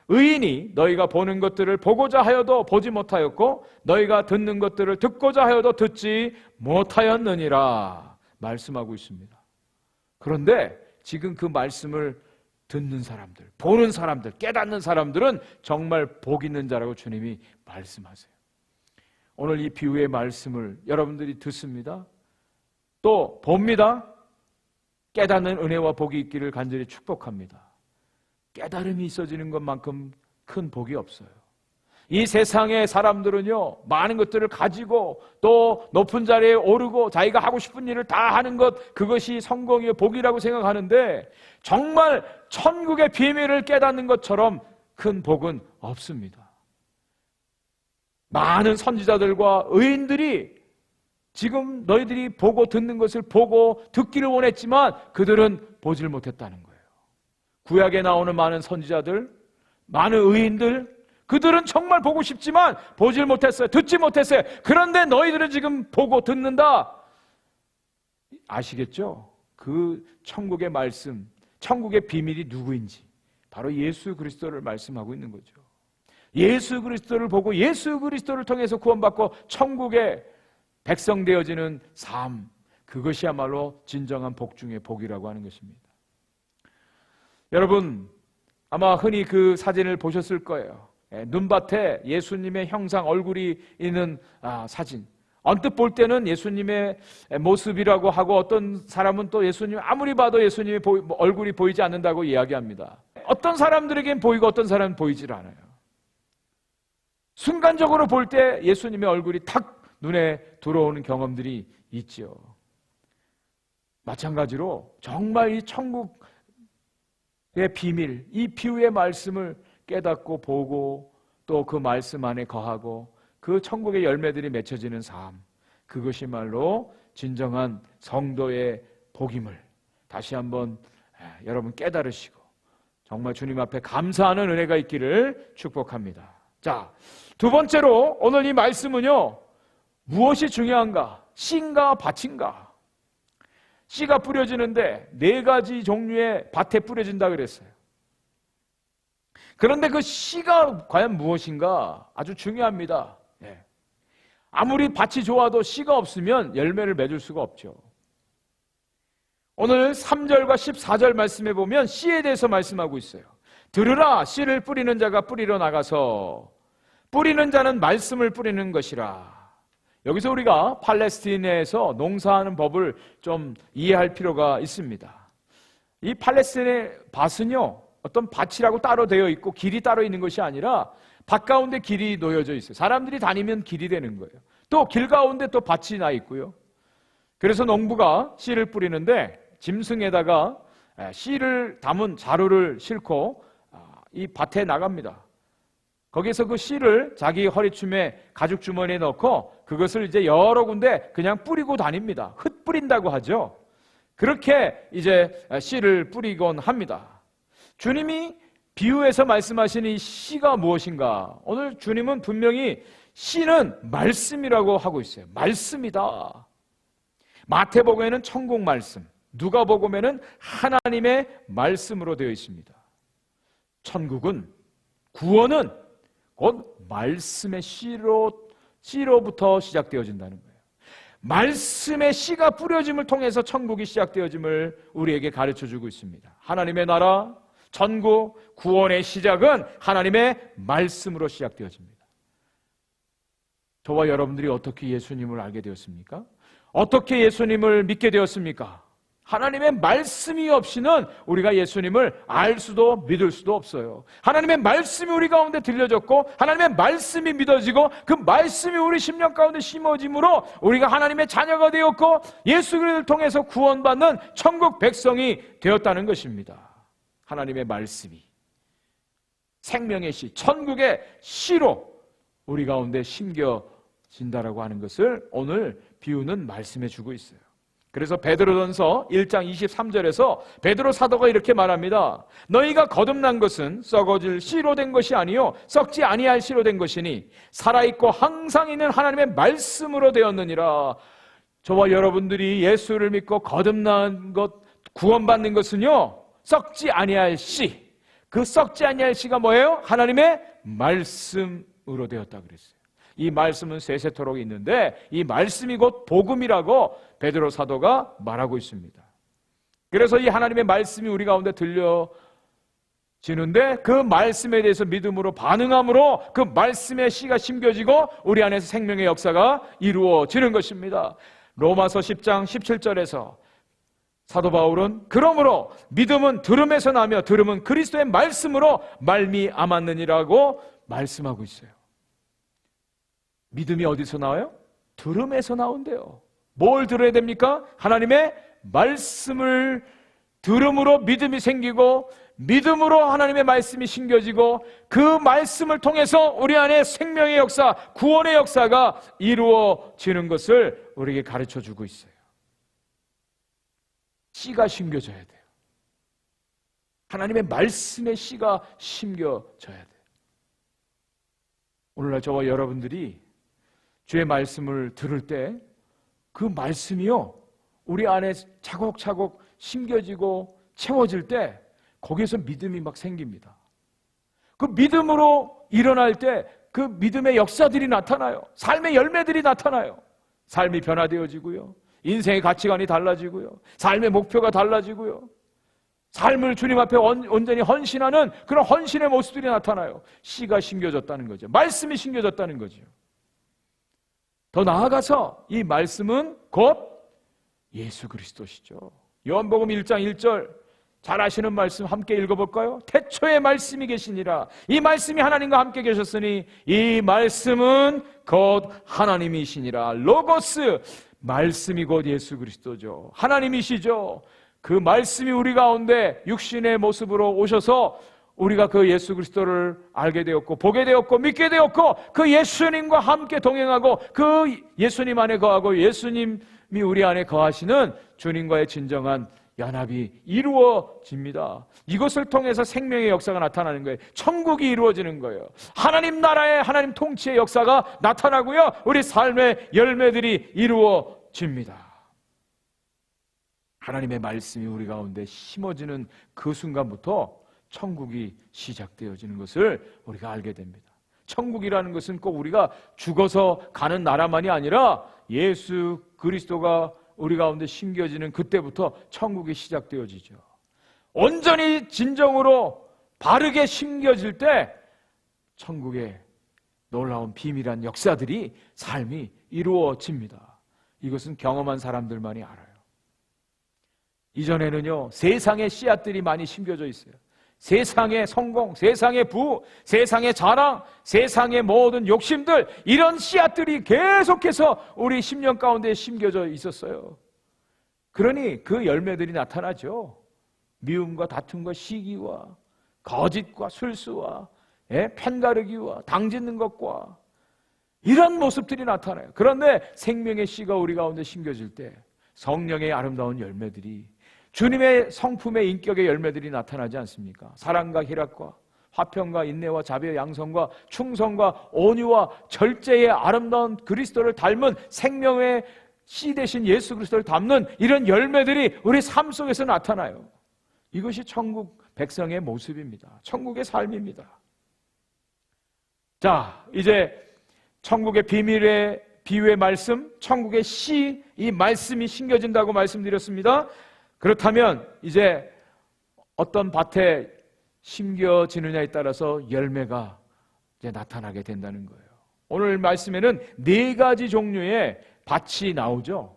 의인이 너희가 보는 것들을 보고자 하여도 보지 못하였고 너희가 듣는 것들을 듣고자 하여도 듣지 못하였느니라 말씀하고 있습니다. 그런데 지금 그 말씀을 듣는 사람들, 보는 사람들, 깨닫는 사람들은 정말 복 있는 자라고 주님이 말씀하세요. 오늘 이 비유의 말씀을 여러분들이 듣습니다. 또 봅니다. 깨닫는 은혜와 복이 있기를 간절히 축복합니다. 깨달음이 있어지는 것만큼 큰 복이 없어요. 이 세상의 사람들은요, 많은 것들을 가지고 또 높은 자리에 오르고 자기가 하고 싶은 일을 다 하는 것, 그것이 성공이요 복이라고 생각하는데 정말 천국의 비밀을 깨닫는 것처럼 큰 복은 없습니다. 많은 선지자들과 의인들이 지금 너희들이 보고 듣는 것을 보고 듣기를 원했지만 그들은 보질 못했다는 거예요. 구약에 나오는 많은 선지자들, 많은 의인들, 그들은 정말 보고 싶지만 보질 못했어요. 듣지 못했어요. 그런데 너희들은 지금 보고 듣는다. 아시겠죠? 그 천국의 말씀, 천국의 비밀이 누구인지 바로 예수 그리스도를 말씀하고 있는 거죠. 예수 그리스도를 보고 예수 그리스도를 통해서 구원받고 천국의 백성 되어지는 삶, 그것이야말로 진정한 복 중의 복이라고 하는 것입니다. 여러분, 아마 흔히 그 사진을 보셨을 거예요. 눈밭에 예수님의 형상, 얼굴이 있는 사진. 언뜻 볼 때는 예수님의 모습이라고 하고 어떤 사람은 또 예수님, 아무리 봐도 예수님의 얼굴이 보이지 않는다고 이야기합니다. 어떤 사람들에겐 보이고 어떤 사람은 보이질 않아요. 순간적으로 볼 때 예수님의 얼굴이 탁 눈에 들어오는 경험들이 있죠. 마찬가지로 정말 이 천국의 비밀, 이 비유의 말씀을 깨닫고 보고 또 그 말씀 안에 거하고 그 천국의 열매들이 맺혀지는 삶, 그것이 말로 진정한 성도의 복임을 다시 한번 여러분 깨달으시고 정말 주님 앞에 감사하는 은혜가 있기를 축복합니다. 자, 두 번째로 오늘 이 말씀은요, 무엇이 중요한가? 씨인가 밭인가? 씨가 뿌려지는데 4가지 종류의 밭에 뿌려진다 그랬어요. 그런데 그 씨가 과연 무엇인가? 아주 중요합니다. 아무리 밭이 좋아도 씨가 없으면 열매를 맺을 수가 없죠. 오늘 3절과 14절 말씀에 보면 씨에 대해서 말씀하고 있어요. 들으라, 씨를 뿌리는 자가 뿌리러 나가서 뿌리는 자는 말씀을 뿌리는 것이라. 여기서 우리가 팔레스틴에서 농사하는 법을 좀 이해할 필요가 있습니다. 이 팔레스틴의 밭은요, 어떤 밭이라고 따로 되어 있고 길이 따로 있는 것이 아니라 밭 가운데 길이 놓여져 있어요. 사람들이 다니면 길이 되는 거예요. 또 길 가운데 또 밭이 나 있고요. 그래서 농부가 씨를 뿌리는데 짐승에다가 씨를 담은 자루를 싣고 이 밭에 나갑니다. 거기서 그 씨를 자기 허리춤에 가죽 주머니에 넣고 그것을 이제 여러 군데 그냥 뿌리고 다닙니다. 흩 뿌린다고 하죠. 그렇게 이제 씨를 뿌리곤 합니다. 주님이 비유에서 말씀하신 이 씨가 무엇인가? 오늘 주님은 분명히 씨는 말씀이라고 하고 있어요. 말씀이다. 마태복음에는 천국 말씀, 누가복음에는 하나님의 말씀으로 되어 있습니다. 천국은, 구원은 곧 말씀의 씨로부터 시작되어진다는 거예요. 말씀의 씨가 뿌려짐을 통해서 천국이 시작되어짐을 우리에게 가르쳐주고 있습니다. 하나님의 나라, 천국 구원의 시작은 하나님의 말씀으로 시작되어집니다. 저와 여러분들이 어떻게 예수님을 알게 되었습니까? 어떻게 예수님을 믿게 되었습니까? 하나님의 말씀이 없이는 우리가 예수님을 알 수도 믿을 수도 없어요. 하나님의 말씀이 우리 가운데 들려졌고 하나님의 말씀이 믿어지고 그 말씀이 우리 심령 가운데 심어짐으로 우리가 하나님의 자녀가 되었고 예수 그리스도를 통해서 구원받는 천국 백성이 되었다는 것입니다. 하나님의 말씀이 생명의 씨, 천국의 씨로 우리 가운데 심겨진다라고 하는 것을 오늘 비유는 말씀해 주고 있어요. 그래서 베드로전서 1장 23절에서 베드로 사도가 이렇게 말합니다. 너희가 거듭난 것은 썩어질 씨로 된 것이 아니요 썩지 아니할 씨로 된 것이니 살아있고 항상 있는 하나님의 말씀으로 되었느니라. 저와 여러분들이 예수를 믿고 거듭난 것, 구원받는 것은요 썩지 아니할 씨, 그 썩지 아니할 씨가 뭐예요? 하나님의 말씀으로 되었다 그랬어요. 이 말씀은 세세토록 있는데 이 말씀이 곧 복음이라고 베드로 사도가 말하고 있습니다. 그래서 이 하나님의 말씀이 우리 가운데 들려지는데 그 말씀에 대해서 믿음으로 반응함으로 그 말씀의 씨가 심겨지고 우리 안에서 생명의 역사가 이루어지는 것입니다. 로마서 10장 17절에서 사도 바울은 그러므로 믿음은 들음에서 나며 들음은 그리스도의 말씀으로 말미암았느니라고 말씀하고 있어요. 믿음이 어디서 나와요? 들음에서 나온대요. 뭘 들어야 됩니까? 하나님의 말씀을 들음으로 믿음이 생기고 믿음으로 하나님의 말씀이 심겨지고 그 말씀을 통해서 우리 안에 생명의 역사, 구원의 역사가 이루어지는 것을 우리에게 가르쳐 주고 있어요. 씨가 심겨져야 돼요. 하나님의 말씀의 씨가 심겨져야 돼요. 오늘날 저와 여러분들이 주의 말씀을 들을 때 그 말씀이요 우리 안에 차곡차곡 심겨지고 채워질 때 거기에서 믿음이 막 생깁니다. 그 믿음으로 일어날 때 그 믿음의 역사들이 나타나요. 삶의 열매들이 나타나요. 삶이 변화되어지고요, 인생의 가치관이 달라지고요, 삶의 목표가 달라지고요, 삶을 주님 앞에 온전히 헌신하는 그런 헌신의 모습들이 나타나요. 씨가 심겨졌다는 거죠. 말씀이 심겨졌다는 거죠. 더 나아가서 이 말씀은 곧 예수 그리스도시죠. 요한복음 1장 1절 잘 아시는 말씀 함께 읽어볼까요? 태초에 말씀이 계시니라. 이 말씀이 하나님과 함께 계셨으니 이 말씀은 곧 하나님이시니라. 로고스, 말씀이 곧 예수 그리스도죠. 하나님이시죠. 그 말씀이 우리 가운데 육신의 모습으로 오셔서 우리가 그 예수 그리스도를 알게 되었고 보게 되었고 믿게 되었고 그 예수님과 함께 동행하고 그 예수님 안에 거하고 예수님이 우리 안에 거하시는 주님과의 진정한 연합이 이루어집니다. 이것을 통해서 생명의 역사가 나타나는 거예요. 천국이 이루어지는 거예요. 하나님 나라의 하나님 통치의 역사가 나타나고요, 우리 삶의 열매들이 이루어집니다. 하나님의 말씀이 우리 가운데 심어지는 그 순간부터 천국이 시작되어지는 것을 우리가 알게 됩니다. 천국이라는 것은 꼭 우리가 죽어서 가는 나라만이 아니라 예수 그리스도가 우리 가운데 심겨지는 그때부터 천국이 시작되어지죠. 온전히 진정으로 바르게 심겨질 때 천국의 놀라운 비밀한 역사들이 삶이 이루어집니다. 이것은 경험한 사람들만이 알아요. 이전에는요 세상의 씨앗들이 많이 심겨져 있어요. 세상의 성공, 세상의 부, 세상의 자랑, 세상의 모든 욕심들, 이런 씨앗들이 계속해서 우리 심령 가운데 심겨져 있었어요. 그러니 그 열매들이 나타나죠. 미움과 다툼과 시기와 거짓과 술수와 편가르기와 당짓는 것과 이런 모습들이 나타나요. 그런데 생명의 씨가 우리 가운데 심겨질 때 성령의 아름다운 열매들이, 주님의 성품의 인격의 열매들이 나타나지 않습니까? 사랑과 희락과 화평과 인내와 자비와 양성과 충성과 온유와 절제의 아름다운 그리스도를 닮은 생명의 씨 대신 예수 그리스도를 담는 이런 열매들이 우리 삶 속에서 나타나요. 이것이 천국 백성의 모습입니다. 천국의 삶입니다. 자, 이제 천국의 비밀의 비유의 말씀, 천국의 씨, 이 말씀이 심겨진다고 말씀드렸습니다. 그렇다면 이제 어떤 밭에 심겨지느냐에 따라서 열매가 이제 나타나게 된다는 거예요. 오늘 말씀에는 4가지 종류의 밭이 나오죠.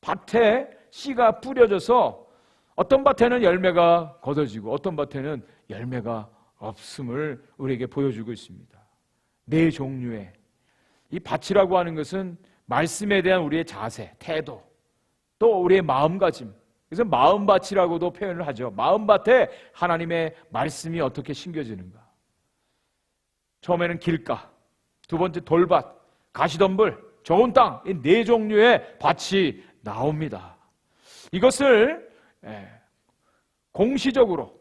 밭에 씨가 뿌려져서 어떤 밭에는 열매가 거둬지고 어떤 밭에는 열매가 없음을 우리에게 보여주고 있습니다. 4종류의 이 밭이라고 하는 것은 말씀에 대한 우리의 자세, 태도, 또 우리의 마음가짐, 그래서 마음밭이라고도 표현을 하죠. 마음밭에 하나님의 말씀이 어떻게 심겨지는가. 처음에는 길가, 두 번째 돌밭, 가시덤불, 좋은 땅, 이 4종류의 밭이 나옵니다. 이것을 공시적으로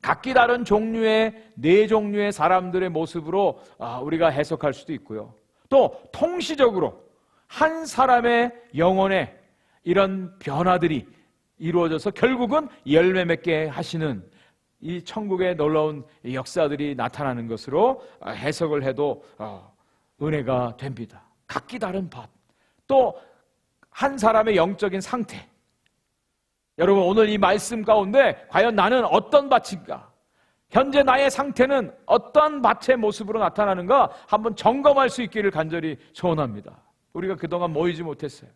각기 다른 종류의 4종류의 사람들의 모습으로 우리가 해석할 수도 있고요. 또 통시적으로 한 사람의 영혼에 이런 변화들이 이루어져서 결국은 열매 맺게 하시는 이 천국의 놀라운 역사들이 나타나는 것으로 해석을 해도 은혜가 됩니다. 각기 다른 밭, 또 한 사람의 영적인 상태. 여러분, 오늘 이 말씀 가운데 과연 나는 어떤 밭인가? 현재 나의 상태는 어떤 밭의 모습으로 나타나는가? 한번 점검할 수 있기를 간절히 소원합니다. 우리가 그동안 모이지 못했어요.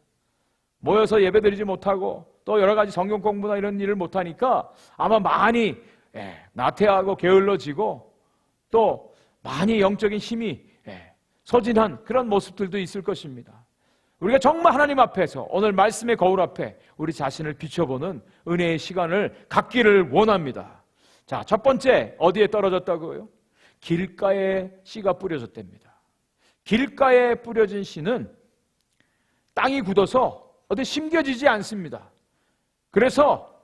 모여서 예배드리지 못하고 또 여러 가지 성경 공부나 이런 일을 못하니까 아마 많이 나태하고 게을러지고 또 많이 영적인 힘이 소진한 그런 모습들도 있을 것입니다. 우리가 정말 하나님 앞에서 오늘 말씀의 거울 앞에 우리 자신을 비춰보는 은혜의 시간을 갖기를 원합니다. 자, 첫 번째, 어디에 떨어졌다고요? 길가에 씨가 뿌려졌답니다. 길가에 뿌려진 씨는 땅이 굳어서 어디 심겨지지 않습니다. 그래서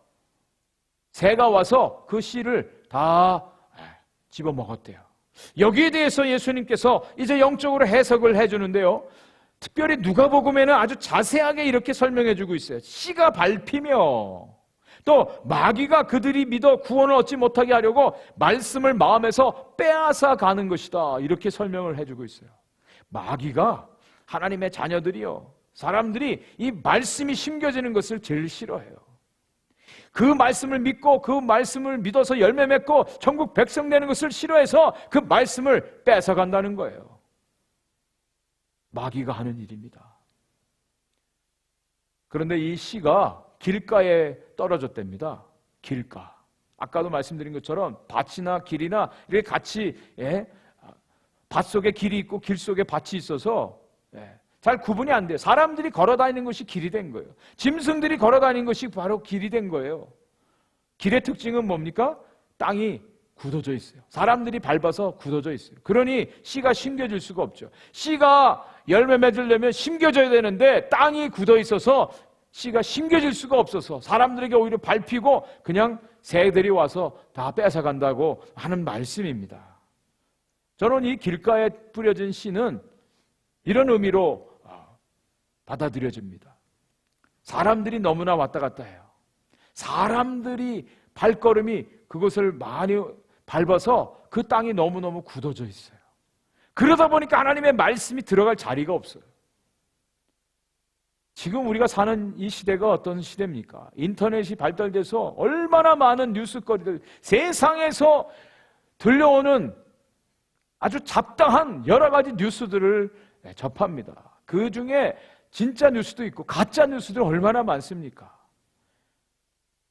새가 와서 그 씨를 다 집어먹었대요. 여기에 대해서 예수님께서 이제 영적으로 해석을 해주는데요. 특별히 누가복음에는 아주 자세하게 이렇게 설명해주고 있어요. 씨가 밟히며 또 마귀가 그들이 믿어 구원을 얻지 못하게 하려고 말씀을 마음에서 빼앗아 가는 것이다. 이렇게 설명을 해주고 있어요. 마귀가 하나님의 자녀들이요, 사람들이 이 말씀이 심겨지는 것을 제일 싫어해요. 그 말씀을 믿고 그 말씀을 믿어서 열매 맺고 천국 백성 되는 것을 싫어해서 그 말씀을 뺏어간다는 거예요. 마귀가 하는 일입니다. 그런데 이 씨가 길가에 떨어졌답니다. 길가. 아까도 말씀드린 것처럼 밭이나 길이나 이렇게 같이 밭 속에 길이 있고 길 속에 밭이 있어서 잘 구분이 안 돼요. 사람들이 걸어다니는 것이 길이 된 거예요. 짐승들이 걸어다니는 것이 바로 길이 된 거예요. 길의 특징은 뭡니까? 땅이 굳어져 있어요. 사람들이 밟아서 굳어져 있어요. 그러니 씨가 심겨질 수가 없죠. 씨가 열매 맺으려면 심겨져야 되는데 땅이 굳어 있어서 씨가 심겨질 수가 없어서 사람들에게 오히려 밟히고 그냥 새들이 와서 다 뺏어간다고 하는 말씀입니다. 저는 이 길가에 뿌려진 씨는 이런 의미로 받아들여집니다. 사람들이 너무나 왔다 갔다 해요. 사람들이 발걸음이 그것을 많이 밟아서 그 땅이 너무너무 굳어져 있어요. 그러다 보니까 하나님의 말씀이 들어갈 자리가 없어요. 지금 우리가 사는 이 시대가 어떤 시대입니까? 인터넷이 발달돼서 얼마나 많은 뉴스거리들, 세상에서 들려오는 아주 잡다한 여러 가지 뉴스들을 접합니다. 그 중에 진짜 뉴스도 있고 가짜 뉴스들 얼마나 많습니까?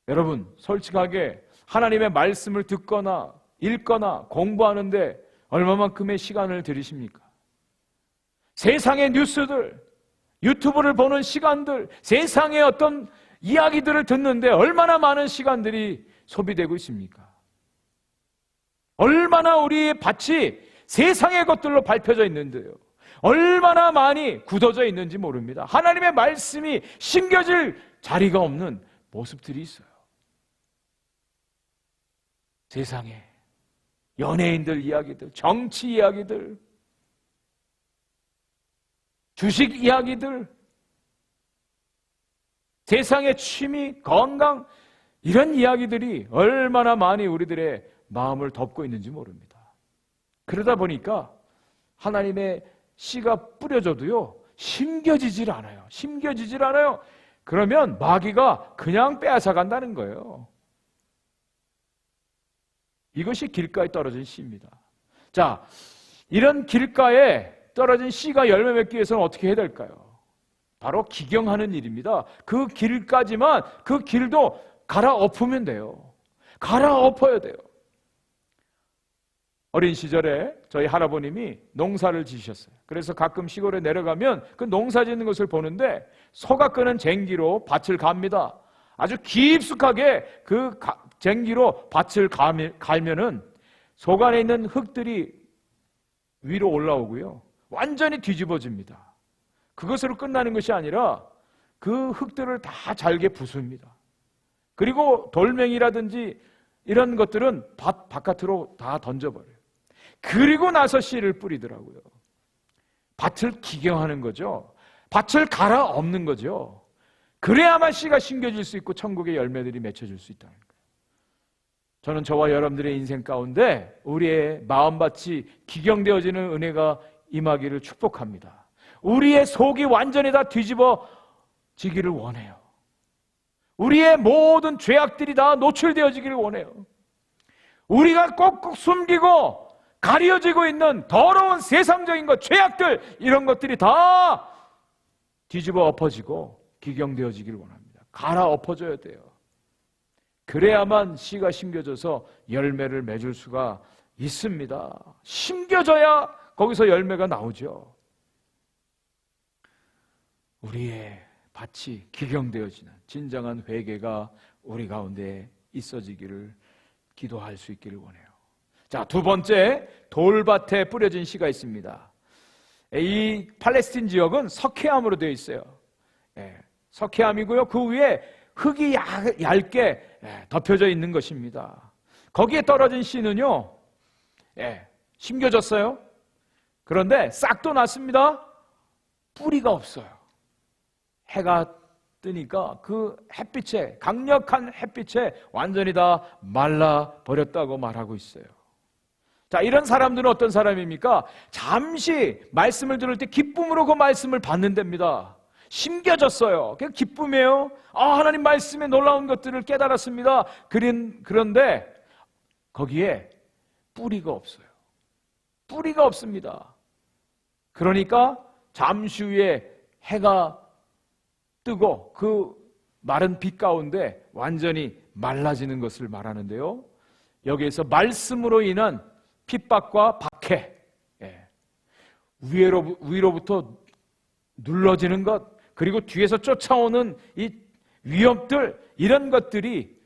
여러분, 솔직하게 하나님의 말씀을 듣거나 읽거나 공부하는데 얼마만큼의 시간을 들이십니까? 세상의 뉴스들, 유튜브를 보는 시간들, 세상의 어떤 이야기들을 듣는데 얼마나 많은 시간들이 소비되고 있습니까? 얼마나 우리의 밭이 세상의 것들로 밟혀져 있는데요, 얼마나 많이 굳어져 있는지 모릅니다. 하나님의 말씀이 심겨질 자리가 없는 모습들이 있어요. 세상에 연예인들 이야기들, 정치 이야기들, 주식 이야기들, 세상의 취미, 건강, 이런 이야기들이 얼마나 많이 우리들의 마음을 덮고 있는지 모릅니다. 그러다 보니까 하나님의 씨가 뿌려져도요, 심겨지질 않아요. 심겨지질 않아요. 그러면 마귀가 그냥 빼앗아 간다는 거예요. 이것이 길가에 떨어진 씨입니다. 자, 이런 길가에 떨어진 씨가 열매 맺기 위해서는 어떻게 해야 될까요? 바로 기경하는 일입니다. 그 길까지만 그 길도 갈아엎으면 돼요. 갈아엎어야 돼요. 어린 시절에 저희 할아버님이 농사를 지으셨어요. 그래서 가끔 시골에 내려가면 그 농사 짓는 것을 보는데 소가 끄는 쟁기로 밭을 갑니다. 아주 깊숙하게 그 쟁기로 밭을 갈면은 속 안에 있는 흙들이 위로 올라오고요. 완전히 뒤집어집니다. 그것으로 끝나는 것이 아니라 그 흙들을 다 잘게 부숩니다. 그리고 돌멩이라든지 이런 것들은 밭 바깥으로 다 던져버려요. 그리고 나서 씨를 뿌리더라고요. 밭을 기경하는 거죠. 밭을 갈아엎는 거죠. 그래야만 씨가 심겨질 수 있고 천국의 열매들이 맺혀질 수 있다는 거예요. 저는 저와 여러분들의 인생 가운데 우리의 마음밭이 기경되어지는 은혜가 임하기를 축복합니다. 우리의 속이 완전히 다 뒤집어지기를 원해요. 우리의 모든 죄악들이 다 노출되어지기를 원해요. 우리가 꼭꼭 숨기고 가려지고 있는 더러운 세상적인 것, 죄악들, 이런 것들이 다 뒤집어 엎어지고 기경되어지기를 원합니다. 갈아엎어져야 돼요. 그래야만 씨가 심겨져서 열매를 맺을 수가 있습니다. 심겨져야 거기서 열매가 나오죠. 우리의 밭이 기경되어지는 진정한 회개가 우리 가운데 있어지기를 기도할 수 있기를 원해요. 자, 두 번째, 돌밭에 뿌려진 씨가 있습니다. 이 팔레스틴 지역은 석회암으로 되어 있어요. 석회암이고요. 그 위에 흙이 얇게 덮여져 있는 것입니다. 거기에 떨어진 씨는요, 심겨졌어요. 그런데 싹도 났습니다. 뿌리가 없어요. 해가 뜨니까 그 햇빛에, 강력한 햇빛에 완전히 다 말라버렸다고 말하고 있어요. 자, 이런 사람들은 어떤 사람입니까? 잠시 말씀을 들을 때 기쁨으로 그 말씀을 받는답니다. 심겨졌어요. 그게 기쁨이에요. 하나님 말씀에 놀라운 것들을 깨달았습니다. 그런데 거기에 뿌리가 없어요. 뿌리가 없습니다. 그러니까 잠시 후에 해가 뜨고 그 마른 빛 가운데 완전히 말라지는 것을 말하는데요. 여기에서 말씀으로 인한 핍박과 박해, 위로부터 눌러지는 것, 그리고 뒤에서 쫓아오는 이 위협들, 이런 것들이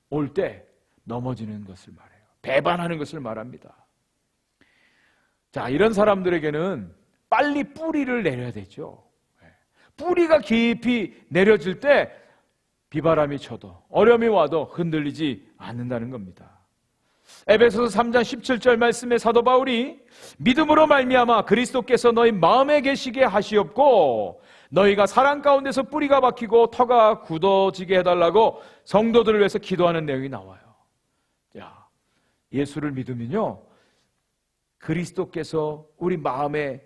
올 때 넘어지는 것을 말해요. 배반하는 것을 말합니다. 자, 이런 사람들에게는 빨리 뿌리를 내려야 되죠. 뿌리가 깊이 내려질 때 비바람이 쳐도 어려움이 와도 흔들리지 않는다는 겁니다. 에베소서 3장 17절 말씀에 사도 바울이 믿음으로 말미암아 그리스도께서 너희 마음에 계시게 하시옵고 너희가 사랑 가운데서 뿌리가 박히고 터가 굳어지게 해달라고 성도들을 위해서 기도하는 내용이 나와요. 자, 예수를 믿으면요, 그리스도께서 우리 마음에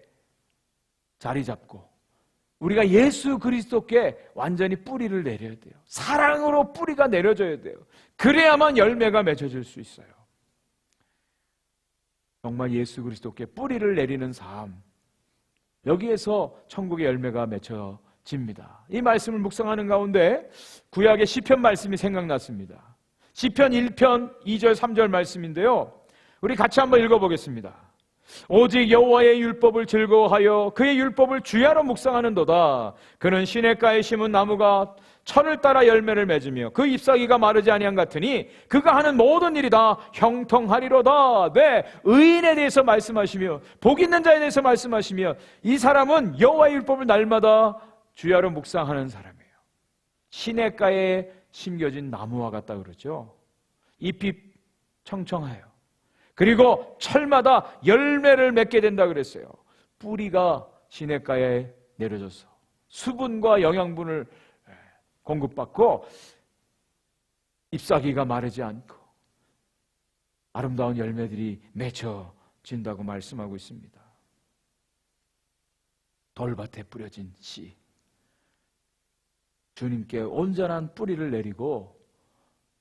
자리 잡고 우리가 예수 그리스도께 완전히 뿌리를 내려야 돼요. 사랑으로 뿌리가 내려져야 돼요. 그래야만 열매가 맺어질 수 있어요. 정말 예수 그리스도께 뿌리를 내리는 삶, 여기에서 천국의 열매가 맺혀집니다. 이 말씀을 묵상하는 가운데 구약의 시편 말씀이 생각났습니다. 시편 1편 2절 3절 말씀인데요, 우리 같이 한번 읽어보겠습니다. 오직 여호와의 율법을 즐거워하여 그의 율법을 주야로 묵상하는도다. 그는 시냇가에 심은 나무가 철을 따라 열매를 맺으며 그 잎사귀가 마르지 아니한 같으니 그가 하는 모든 일이 다 형통하리로다. 네, 의인에 대해서 말씀하시며 복 있는 자에 대해서 말씀하시며 이 사람은 여호와의 율법을 날마다 주야로 묵상하는 사람이에요. 시냇가에 심겨진 나무와 같다 그러죠. 잎이 청청해요. 그리고 철마다 열매를 맺게 된다 그랬어요. 뿌리가 시냇가에 내려져서 수분과 영양분을 공급받고 잎사귀가 마르지 않고 아름다운 열매들이 맺혀진다고 말씀하고 있습니다. 돌밭에 뿌려진 씨, 주님께 온전한 뿌리를 내리고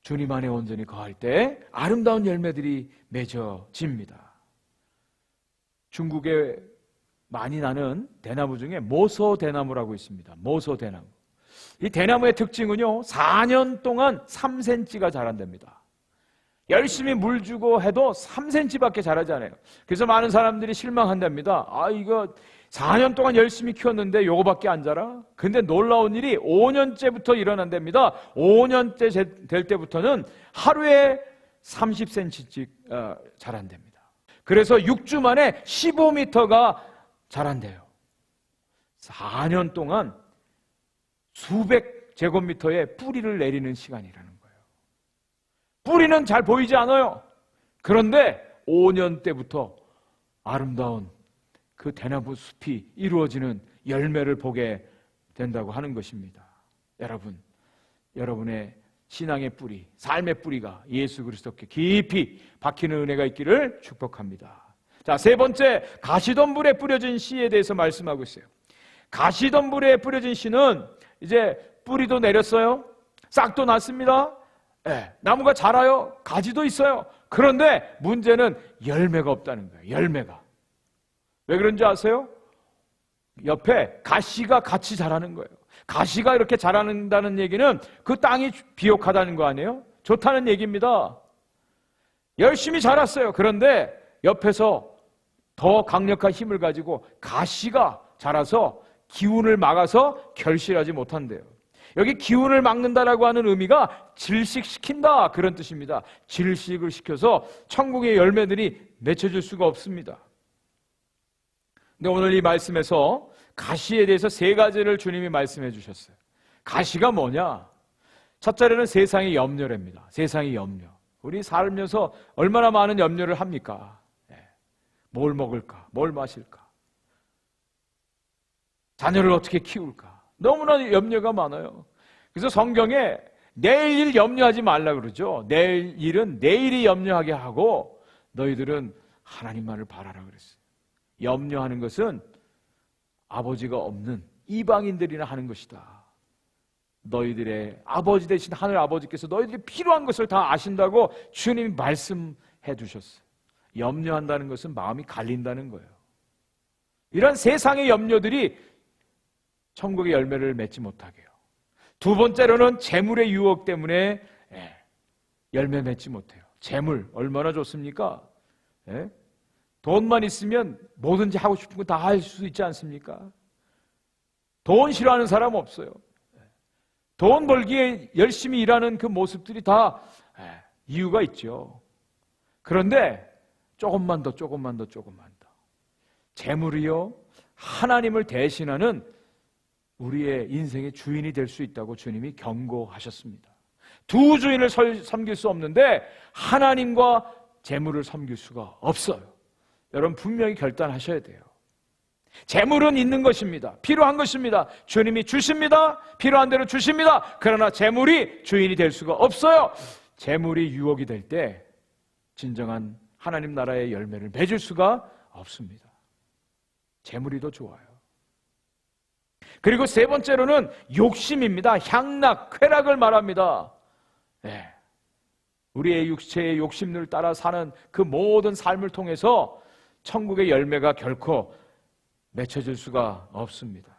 주님 안에 온전히 거할 때 아름다운 열매들이 맺어집니다. 중국에 많이 나는 대나무 중에 모소대나무라고 있습니다. 모소대나무. 이 대나무의 특징은요, 4년 동안 3cm가 자란답니다. 열심히 물 주고 해도 3cm밖에 자라지 않아요. 그래서 많은 사람들이 실망한답니다. 이거 4년 동안 열심히 키웠는데 요거밖에 안 자라? 근데 놀라운 일이 5년째부터 일어난답니다. 5년째 될 때부터는 하루에 30cm씩 자란답니다. 그래서 6주 만에 15m가 자란대요. 4년 동안 수백 제곱미터의 뿌리를 내리는 시간이라는 거예요. 뿌리는 잘 보이지 않아요. 그런데 5년 때부터 아름다운 그 대나무 숲이 이루어지는 열매를 보게 된다고 하는 것입니다. 여러분, 여러분의 신앙의 뿌리, 삶의 뿌리가 예수 그리스도께 깊이 박히는 은혜가 있기를 축복합니다. 자, 세 번째, 가시덤불에 뿌려진 씨에 대해서 말씀하고 있어요. 가시덤불에 뿌려진 씨는 이제 뿌리도 내렸어요. 싹도 났습니다. 나무가 자라요. 가지도 있어요. 그런데 문제는 열매가 없다는 거예요. 열매가. 왜 그런지 아세요? 옆에 가시가 같이 자라는 거예요. 가시가 이렇게 자라는다는 얘기는 그 땅이 비옥하다는 거 아니에요? 좋다는 얘기입니다. 열심히 자랐어요. 그런데 옆에서 더 강력한 힘을 가지고 가시가 자라서 기운을 막아서 결실하지 못한대요. 여기 기운을 막는다라고 하는 의미가 질식시킨다, 그런 뜻입니다. 질식을 시켜서 천국의 열매들이 맺혀질 수가 없습니다. 근데 오늘 이 말씀에서 가시에 대해서 세 가지를 주님이 말씀해 주셨어요. 가시가 뭐냐? 첫째로는 세상의 염려랍니다. 세상의 염려. 우리 살면서 얼마나 많은 염려를 합니까? 뭘 먹을까? 뭘 마실까? 자녀를 어떻게 키울까? 너무나 염려가 많아요. 그래서 성경에 내일 일 염려하지 말라 그러죠. 내일 일은 내일이 염려하게 하고 너희들은 하나님만을 바라라 그랬어요. 염려하는 것은 아버지가 없는 이방인들이나 하는 것이다. 너희들의 아버지 되신 하늘 아버지께서 너희들이 필요한 것을 다 아신다고 주님이 말씀해 주셨어요. 염려한다는 것은 마음이 갈린다는 거예요. 이런 세상의 염려들이 천국의 열매를 맺지 못하게 해요. 두 번째로는 재물의 유혹 때문에 열매 맺지 못해요. 재물 얼마나 좋습니까? 돈만 있으면 뭐든지 하고 싶은 거 다 할 수 있지 않습니까? 돈 싫어하는 사람 없어요. 돈 벌기에 열심히 일하는 그 모습들이 다 이유가 있죠. 그런데 조금만 더 재물이요, 하나님을 대신하는 우리의 인생의 주인이 될 수 있다고 주님이 경고하셨습니다. 두 주인을 섬길 수 없는데 하나님과 재물을 섬길 수가 없어요. 여러분 분명히 결단하셔야 돼요. 재물은 있는 것입니다. 필요한 것입니다. 주님이 주십니다. 필요한 대로 주십니다. 그러나 재물이 주인이 될 수가 없어요. 재물이 유혹이 될 때 진정한 하나님 나라의 열매를 맺을 수가 없습니다. 재물이 더 좋아요. 그리고 세 번째로는 욕심입니다. 향락, 쾌락을 말합니다. 우리의 육체의 욕심을 따라 사는 그 모든 삶을 통해서 천국의 열매가 결코 맺혀질 수가 없습니다.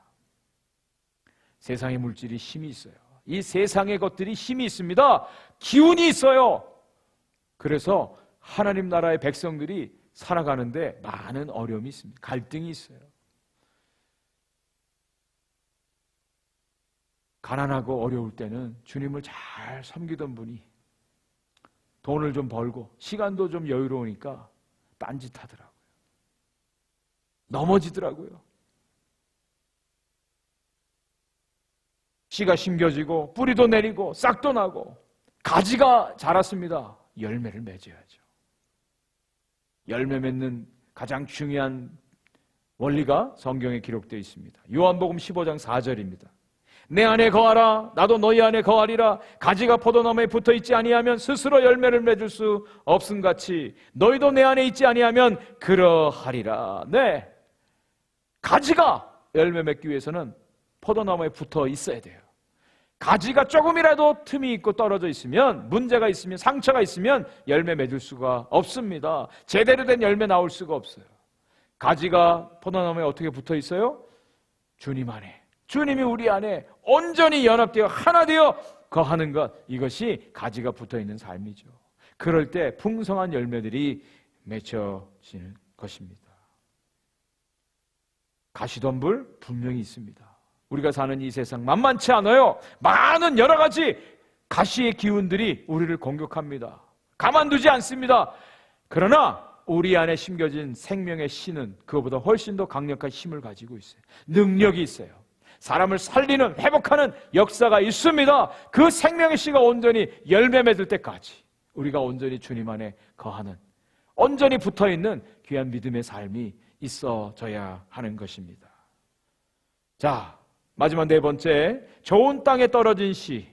세상의 물질이 힘이 있어요. 이 세상의 것들이 힘이 있습니다. 기운이 있어요. 그래서 하나님 나라의 백성들이 살아가는데 많은 어려움이 있습니다. 갈등이 있어요. 가난하고 어려울 때는 주님을 잘 섬기던 분이 돈을 좀 벌고 시간도 좀 여유로우니까 딴짓하더라고요. 넘어지더라고요. 씨가 심겨지고 뿌리도 내리고 싹도 나고 가지가 자랐습니다. 열매를 맺어야죠. 열매 맺는 가장 중요한 원리가 성경에 기록되어 있습니다. 요한복음 15장 4절입니다. 내 안에 거하라, 나도 너희 안에 거하리라. 가지가 포도나무에 붙어있지 아니하면 스스로 열매를 맺을 수 없음같이 너희도 내 안에 있지 아니하면 그러하리라. 네, 가지가 열매 맺기 위해서는 포도나무에 붙어 있어야 돼요. 가지가 조금이라도 틈이 있고 떨어져 있으면, 문제가 있으면, 상처가 있으면 열매 맺을 수가 없습니다. 제대로 된 열매 나올 수가 없어요. 가지가 포도나무에 어떻게 붙어 있어요? 주님 안에, 주님이 우리 안에 온전히 연합되어 하나 되어 거하는 것, 이것이 가지가 붙어 있는 삶이죠. 그럴 때 풍성한 열매들이 맺혀지는 것입니다. 가시덤불 분명히 있습니다. 우리가 사는 이 세상 만만치 않아요. 많은 여러 가지 가시의 기운들이 우리를 공격합니다. 가만두지 않습니다. 그러나 우리 안에 심겨진 생명의 씨는 그것보다 훨씬 더 강력한 힘을 가지고 있어요. 능력이 있어요. 사람을 살리는, 회복하는 역사가 있습니다. 그 생명의 씨가 온전히 열매 맺을 때까지 우리가 온전히 주님 안에 거하는, 온전히 붙어있는 귀한 믿음의 삶이 있어져야 하는 것입니다. 자, 마지막 네 번째, 좋은 땅에 떨어진 씨.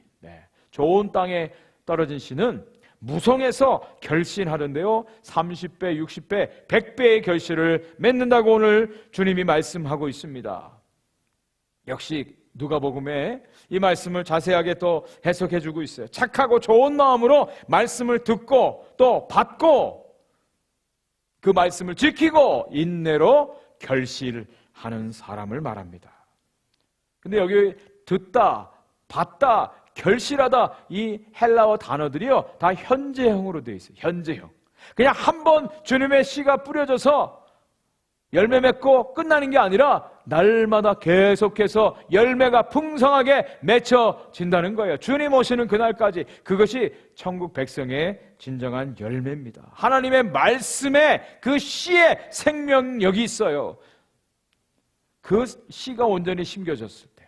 좋은 땅에 떨어진 씨는 무성해서 결실하는데요, 30배, 60배, 100배의 결실을 맺는다고 오늘 주님이 말씀하고 있습니다. 역시 누가복음에 이 말씀을 자세하게 또 해석해 주고 있어요. 착하고 좋은 마음으로 말씀을 듣고 또 받고 그 말씀을 지키고 인내로 결실하는 사람을 말합니다. 근데 여기 듣다, 받다, 결실하다, 이 헬라어 단어들이요, 다 현재형으로 되어 있어요. 현재형. 그냥 한번 주님의 씨가 뿌려져서 열매 맺고 끝나는 게 아니라 날마다 계속해서 열매가 풍성하게 맺혀진다는 거예요. 주님 오시는 그날까지. 그것이 천국 백성의 진정한 열매입니다. 하나님의 말씀에 그 씨에 생명력이 있어요. 그 씨가 온전히 심겨졌을 때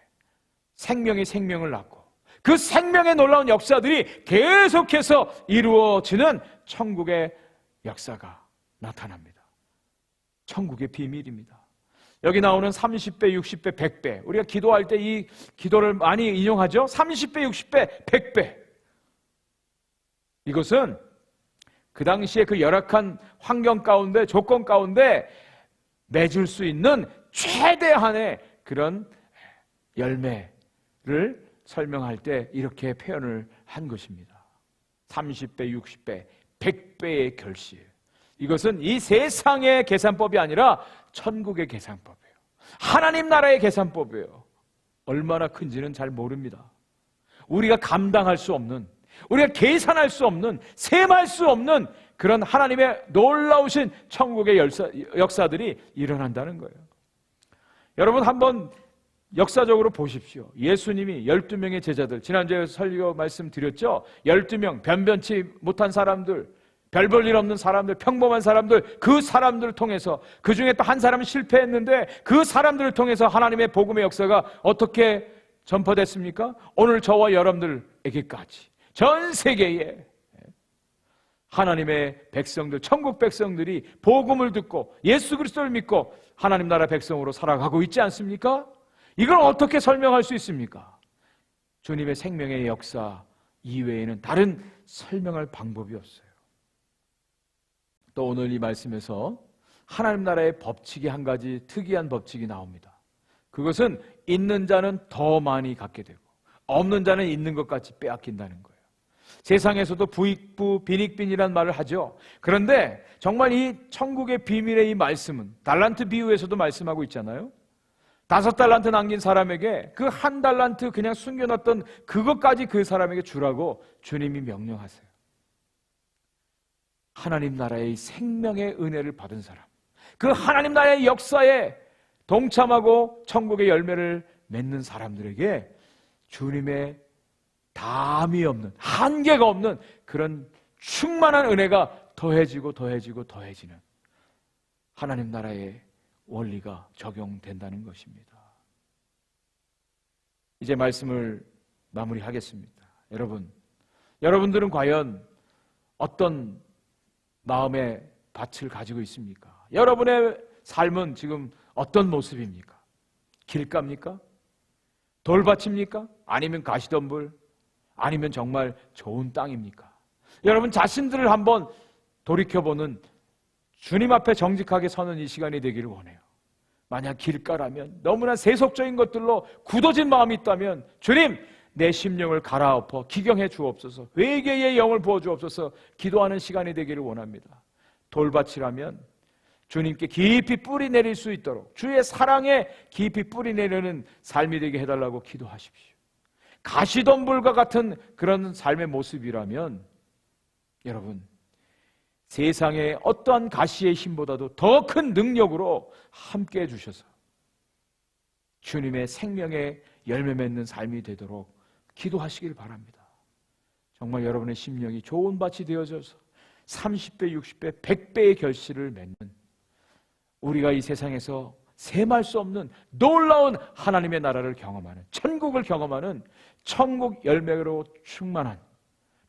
생명이 생명을 낳고 그 생명의 놀라운 역사들이 계속해서 이루어지는 천국의 역사가 나타납니다. 천국의 비밀입니다. 여기 나오는 30배, 60배, 100배, 우리가 기도할 때 이 기도를 많이 인용하죠. 30배, 60배, 100배. 이것은 그 당시에 그 열악한 환경 가운데, 조건 가운데 맺을 수 있는 최대한의 그런 열매를 설명할 때 이렇게 표현을 한 것입니다. 30배, 60배, 100배의 결실. 이것은 이 세상의 계산법이 아니라 천국의 계산법이에요. 하나님 나라의 계산법이에요. 얼마나 큰지는 잘 모릅니다. 우리가 감당할 수 없는, 우리가 계산할 수 없는, 셈할 수 없는 그런 하나님의 놀라우신 천국의 역사들이 일어난다는 거예요. 여러분 한번 역사적으로 보십시오. 예수님이 12명의 제자들, 지난주에 설교 말씀드렸죠. 12명, 변변치 못한 사람들, 별 볼 일 없는 사람들, 평범한 사람들, 그 사람들을 통해서, 그 중에 또 한 사람은 실패했는데 그 사람들을 통해서 하나님의 복음의 역사가 어떻게 전파됐습니까? 오늘 저와 여러분들에게까지 전 세계에 하나님의 백성들, 천국 백성들이 복음을 듣고 예수 그리스도를 믿고 하나님 나라 백성으로 살아가고 있지 않습니까? 이걸 어떻게 설명할 수 있습니까? 주님의 생명의 역사 이외에는 다른 설명할 방법이 없어요. 또 오늘 이 말씀에서 하나님 나라의 법칙이 한 가지 특이한 법칙이 나옵니다. 그것은 있는 자는 더 많이 갖게 되고 없는 자는 있는 것 같이 빼앗긴다는 거예요. 세상에서도 부익부 빈익빈이라는 말을 하죠. 그런데 정말 이 천국의 비밀의 이 말씀은 달란트 비유에서도 말씀하고 있잖아요. 5달란트 남긴 사람에게 그 1달란트 그냥 숨겨놨던 그것까지 그 사람에게 주라고 주님이 명령하세요. 하나님 나라의 생명의 은혜를 받은 사람, 그 하나님 나라의 역사에 동참하고 천국의 열매를 맺는 사람들에게 주님의 담이 없는, 한계가 없는 그런 충만한 은혜가 더해지고 더해지고 더해지는 하나님 나라의 원리가 적용된다는 것입니다. 이제 말씀을 마무리하겠습니다. 여러분들은 과연 어떤 마음의 밭을 가지고 있습니까? 여러분의 삶은 지금 어떤 모습입니까? 길가입니까? 돌밭입니까? 아니면 가시덤불? 아니면 정말 좋은 땅입니까? 여러분 자신들을 한번 돌이켜보는, 주님 앞에 정직하게 서는 이 시간이 되기를 원해요. 만약 길가라면, 너무나 세속적인 것들로 굳어진 마음이 있다면, 주님, 내 심령을 갈아엎어 기경해 주옵소서. 회개의 영을 부어 주옵소서. 기도하는 시간이 되기를 원합니다. 돌밭이라면 주님께 깊이 뿌리 내릴 수 있도록 주의 사랑에 깊이 뿌리 내리는 삶이 되게 해달라고 기도하십시오. 가시덤불과 같은 그런 삶의 모습이라면 여러분, 세상의 어떠한 가시의 힘보다도 더 큰 능력으로 함께 해주셔서 주님의 생명의 열매 맺는 삶이 되도록 기도하시길 바랍니다. 정말 여러분의 심령이 좋은 밭이 되어져서 30배, 60배, 100배의 결실을 맺는, 우리가 이 세상에서 셈할 수 없는 놀라운 하나님의 나라를 경험하는, 천국을 경험하는, 천국 열매로 충만한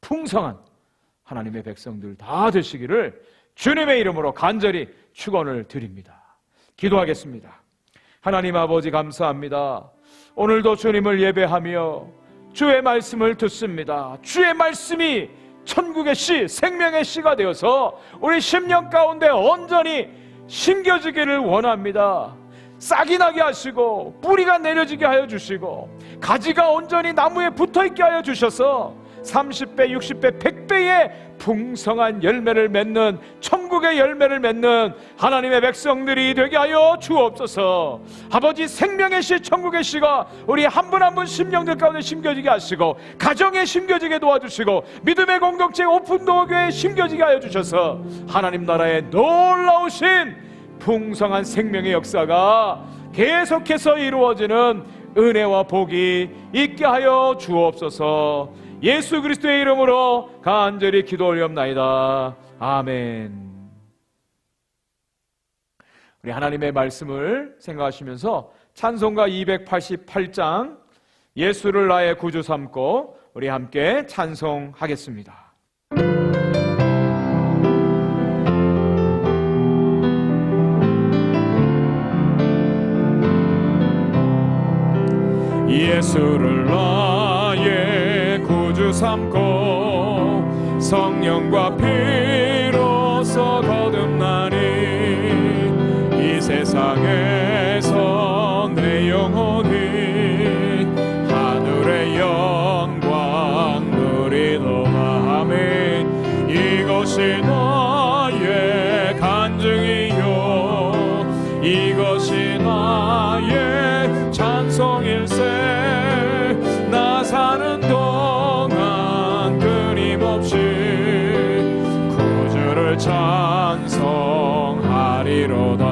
풍성한 하나님의 백성들 다 되시기를 주님의 이름으로 간절히 축원을 드립니다. 기도하겠습니다. 하나님 아버지, 감사합니다. 오늘도 주님을 예배하며 주의 말씀을 듣습니다. 주의 말씀이 천국의 씨, 생명의 씨가 되어서 우리 심령 가운데 온전히 심겨지기를 원합니다. 싹이 나게 하시고 뿌리가 내려지게 하여 주시고 가지가 온전히 나무에 붙어있게 하여 주셔서 30배, 60배, 100배의 풍성한 열매를 맺는, 천국의 열매를 맺는 하나님의 백성들이 되게 하여 주옵소서. 아버지, 생명의 씨, 천국의 씨가 우리 한 분 한 분 심령들 가운데 심겨지게 하시고 가정에 심겨지게 도와주시고 믿음의 공동체 오픈도어교회에 심겨지게 하여 주셔서 하나님 나라의 놀라우신 풍성한 생명의 역사가 계속해서 이루어지는 은혜와 복이 있게 하여 주옵소서. 예수 그리스도의 이름으로 간절히 기도 올리옵나이다. 아멘. 우리 하나님의 말씀을 생각하시면서 찬송가 288장 예수를 나의 구주 삼고 우리 함께 찬송하겠습니다. 예수를 나의 구주 삼고 성령과 피로써 거듭나니 이 세상에서 내 영혼이 하늘의 영광 누리도다. 아멘. 이것이 나의 간증이요 이것이 나의 찬송일세. 나 사는 동안 끊임없이 구주를 찬송하리로다.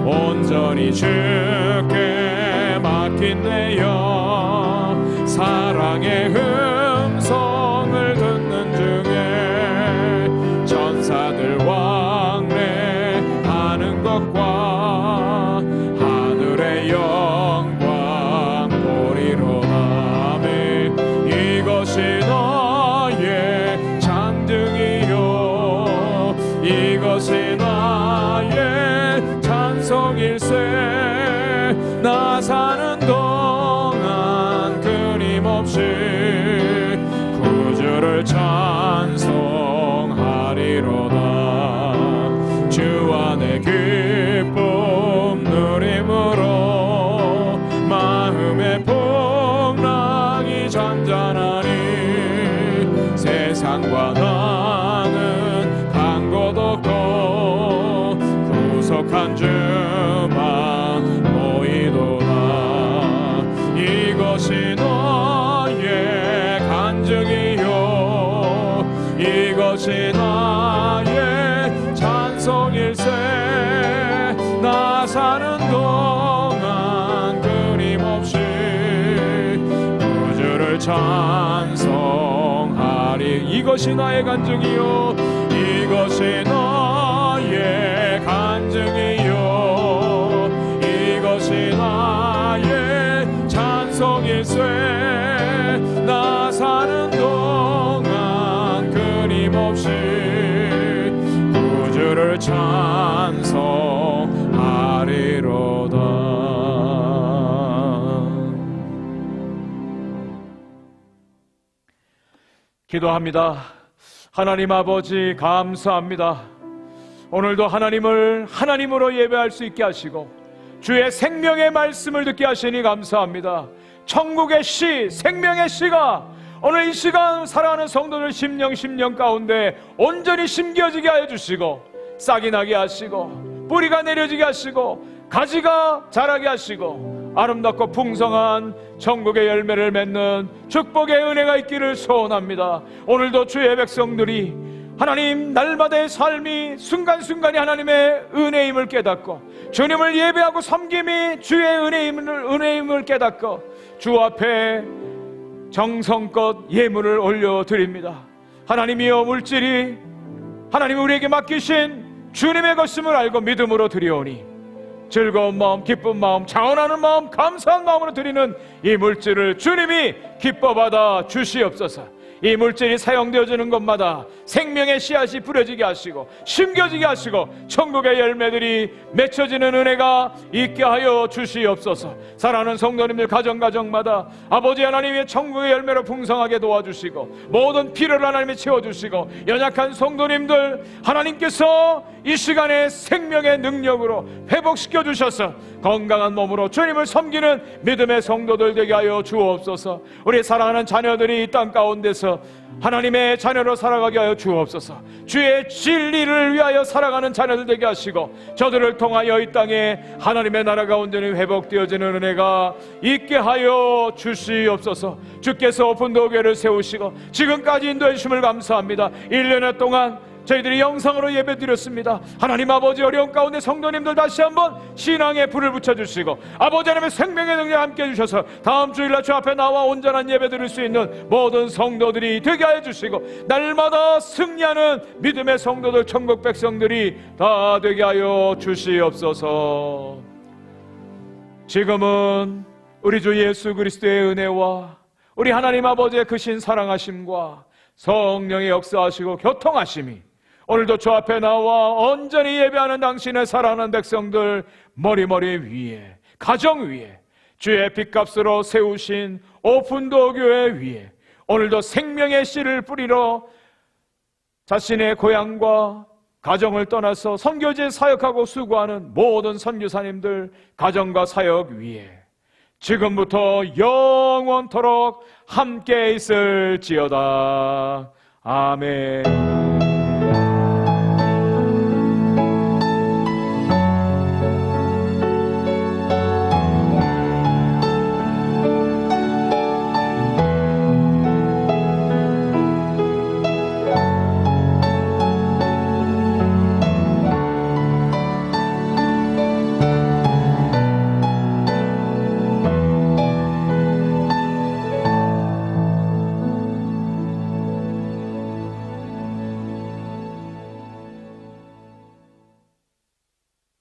온전히 주께 맡긴 내 영 사랑의 음성을 듣는 중에 천사들 왕래하는 것과 하늘의 영광 보리로다. 아멘. 이것이 나의 장증이요 이것이 나의 찬송일세. 나 사는 동안 끊임없이 구주를 찬송하리로다. 주 안에 기쁨 누림으로 마음의 풍랑이 잔잔하니 세상과 나는 간 곳 없고 구속한 주만 보이도다. 이것이 너의 간증이요 이것이 나의 찬송일세. 나 사는 동안 끊임없이 구주를 찬송하리. 이것이 나의 간증이요 이것이 나의 간증이요 이것이 나의 찬송일세. 나 사는 동안 끊임없이 구주를 찬송하리로다. 기도합니다. 하나님 아버지, 감사합니다. 오늘도 하나님을 하나님으로 예배할 수 있게 하시고 주의 생명의 말씀을 듣게 하시니 감사합니다. 천국의 씨, 생명의 씨가 오늘 이 시간 살아가는 성도들 심령 가운데 온전히 심겨지게 하여 주시고, 싹이 나게 하시고, 뿌리가 내려지게 하시고, 가지가 자라게 하시고, 아름답고 풍성한 천국의 열매를 맺는 축복의 은혜가 있기를 소원합니다. 오늘도 주의 백성들이 하나님 날마다의 삶이 순간순간이 하나님의 은혜임을 깨닫고, 주님을 예배하고 섬김이 주의 은혜임을 깨닫고, 주 앞에 정성껏 예물을 올려드립니다. 하나님이여, 물질이 하나님이 우리에게 맡기신 주님의 것임을 알고 믿음으로 드리오니, 즐거운 마음, 기쁜 마음, 자원하는 마음, 감사한 마음으로 드리는 이 물질을 주님이 기뻐 받아 주시옵소서. 이 물질이 사용되어지는 것마다 생명의 씨앗이 뿌려지게 하시고, 심겨지게 하시고, 천국의 열매들이 맺혀지는 은혜가 있게 하여 주시옵소서. 사랑하는 성도님들 가정마다 아버지 하나님의 천국의 열매로 풍성하게 도와주시고, 모든 필요를 하나님이 채워주시고, 연약한 성도님들 하나님께서 이 시간에 생명의 능력으로 회복시켜 주셔서 건강한 몸으로 주님을 섬기는 믿음의 성도들 되게 하여 주옵소서. 우리 사랑하는 자녀들이 이 땅 가운데서 하나님의 자녀로 살아가게 하여 주옵소서. 주의 진리를 위하여 살아가는 자녀들 되게 하시고, 저들을 통하여 이 땅에 하나님의 나라가 온전히 회복되어지는 은혜가 있게 하여 주시옵소서. 주께서 오픈도교회를 세우시고 지금까지 인도해 주심을 감사합니다. 1년여 동안 저희들이 영상으로 예배드렸습니다. 하나님 아버지, 어려운 가운데 성도님들 다시 한번 신앙의 불을 붙여주시고, 아버지 하나님의 생명의 능력 함께 해주셔서 다음 주일날 주 앞에 나와 온전한 예배 드릴 수 있는 모든 성도들이 되게 하여 주시고, 날마다 승리하는 믿음의 성도들, 천국 백성들이 다 되게 하여 주시옵소서. 지금은 우리 주 예수 그리스도의 은혜와 우리 하나님 아버지의 크신 사랑하심과 성령의 역사하시고 교통하심이 오늘도 주 앞에 나와 온전히 예배하는 당신의 사랑하는 백성들 머리 위에, 가정 위에, 주의 핏값으로 세우신 오픈도 교회 위에 오늘도 생명의 씨를 뿌리러 자신의 고향과 가정을 떠나서 선교지에 사역하고 수고하는 모든 선교사님들 가정과 사역 위에 지금부터 영원토록 함께 있을지어다. 아멘.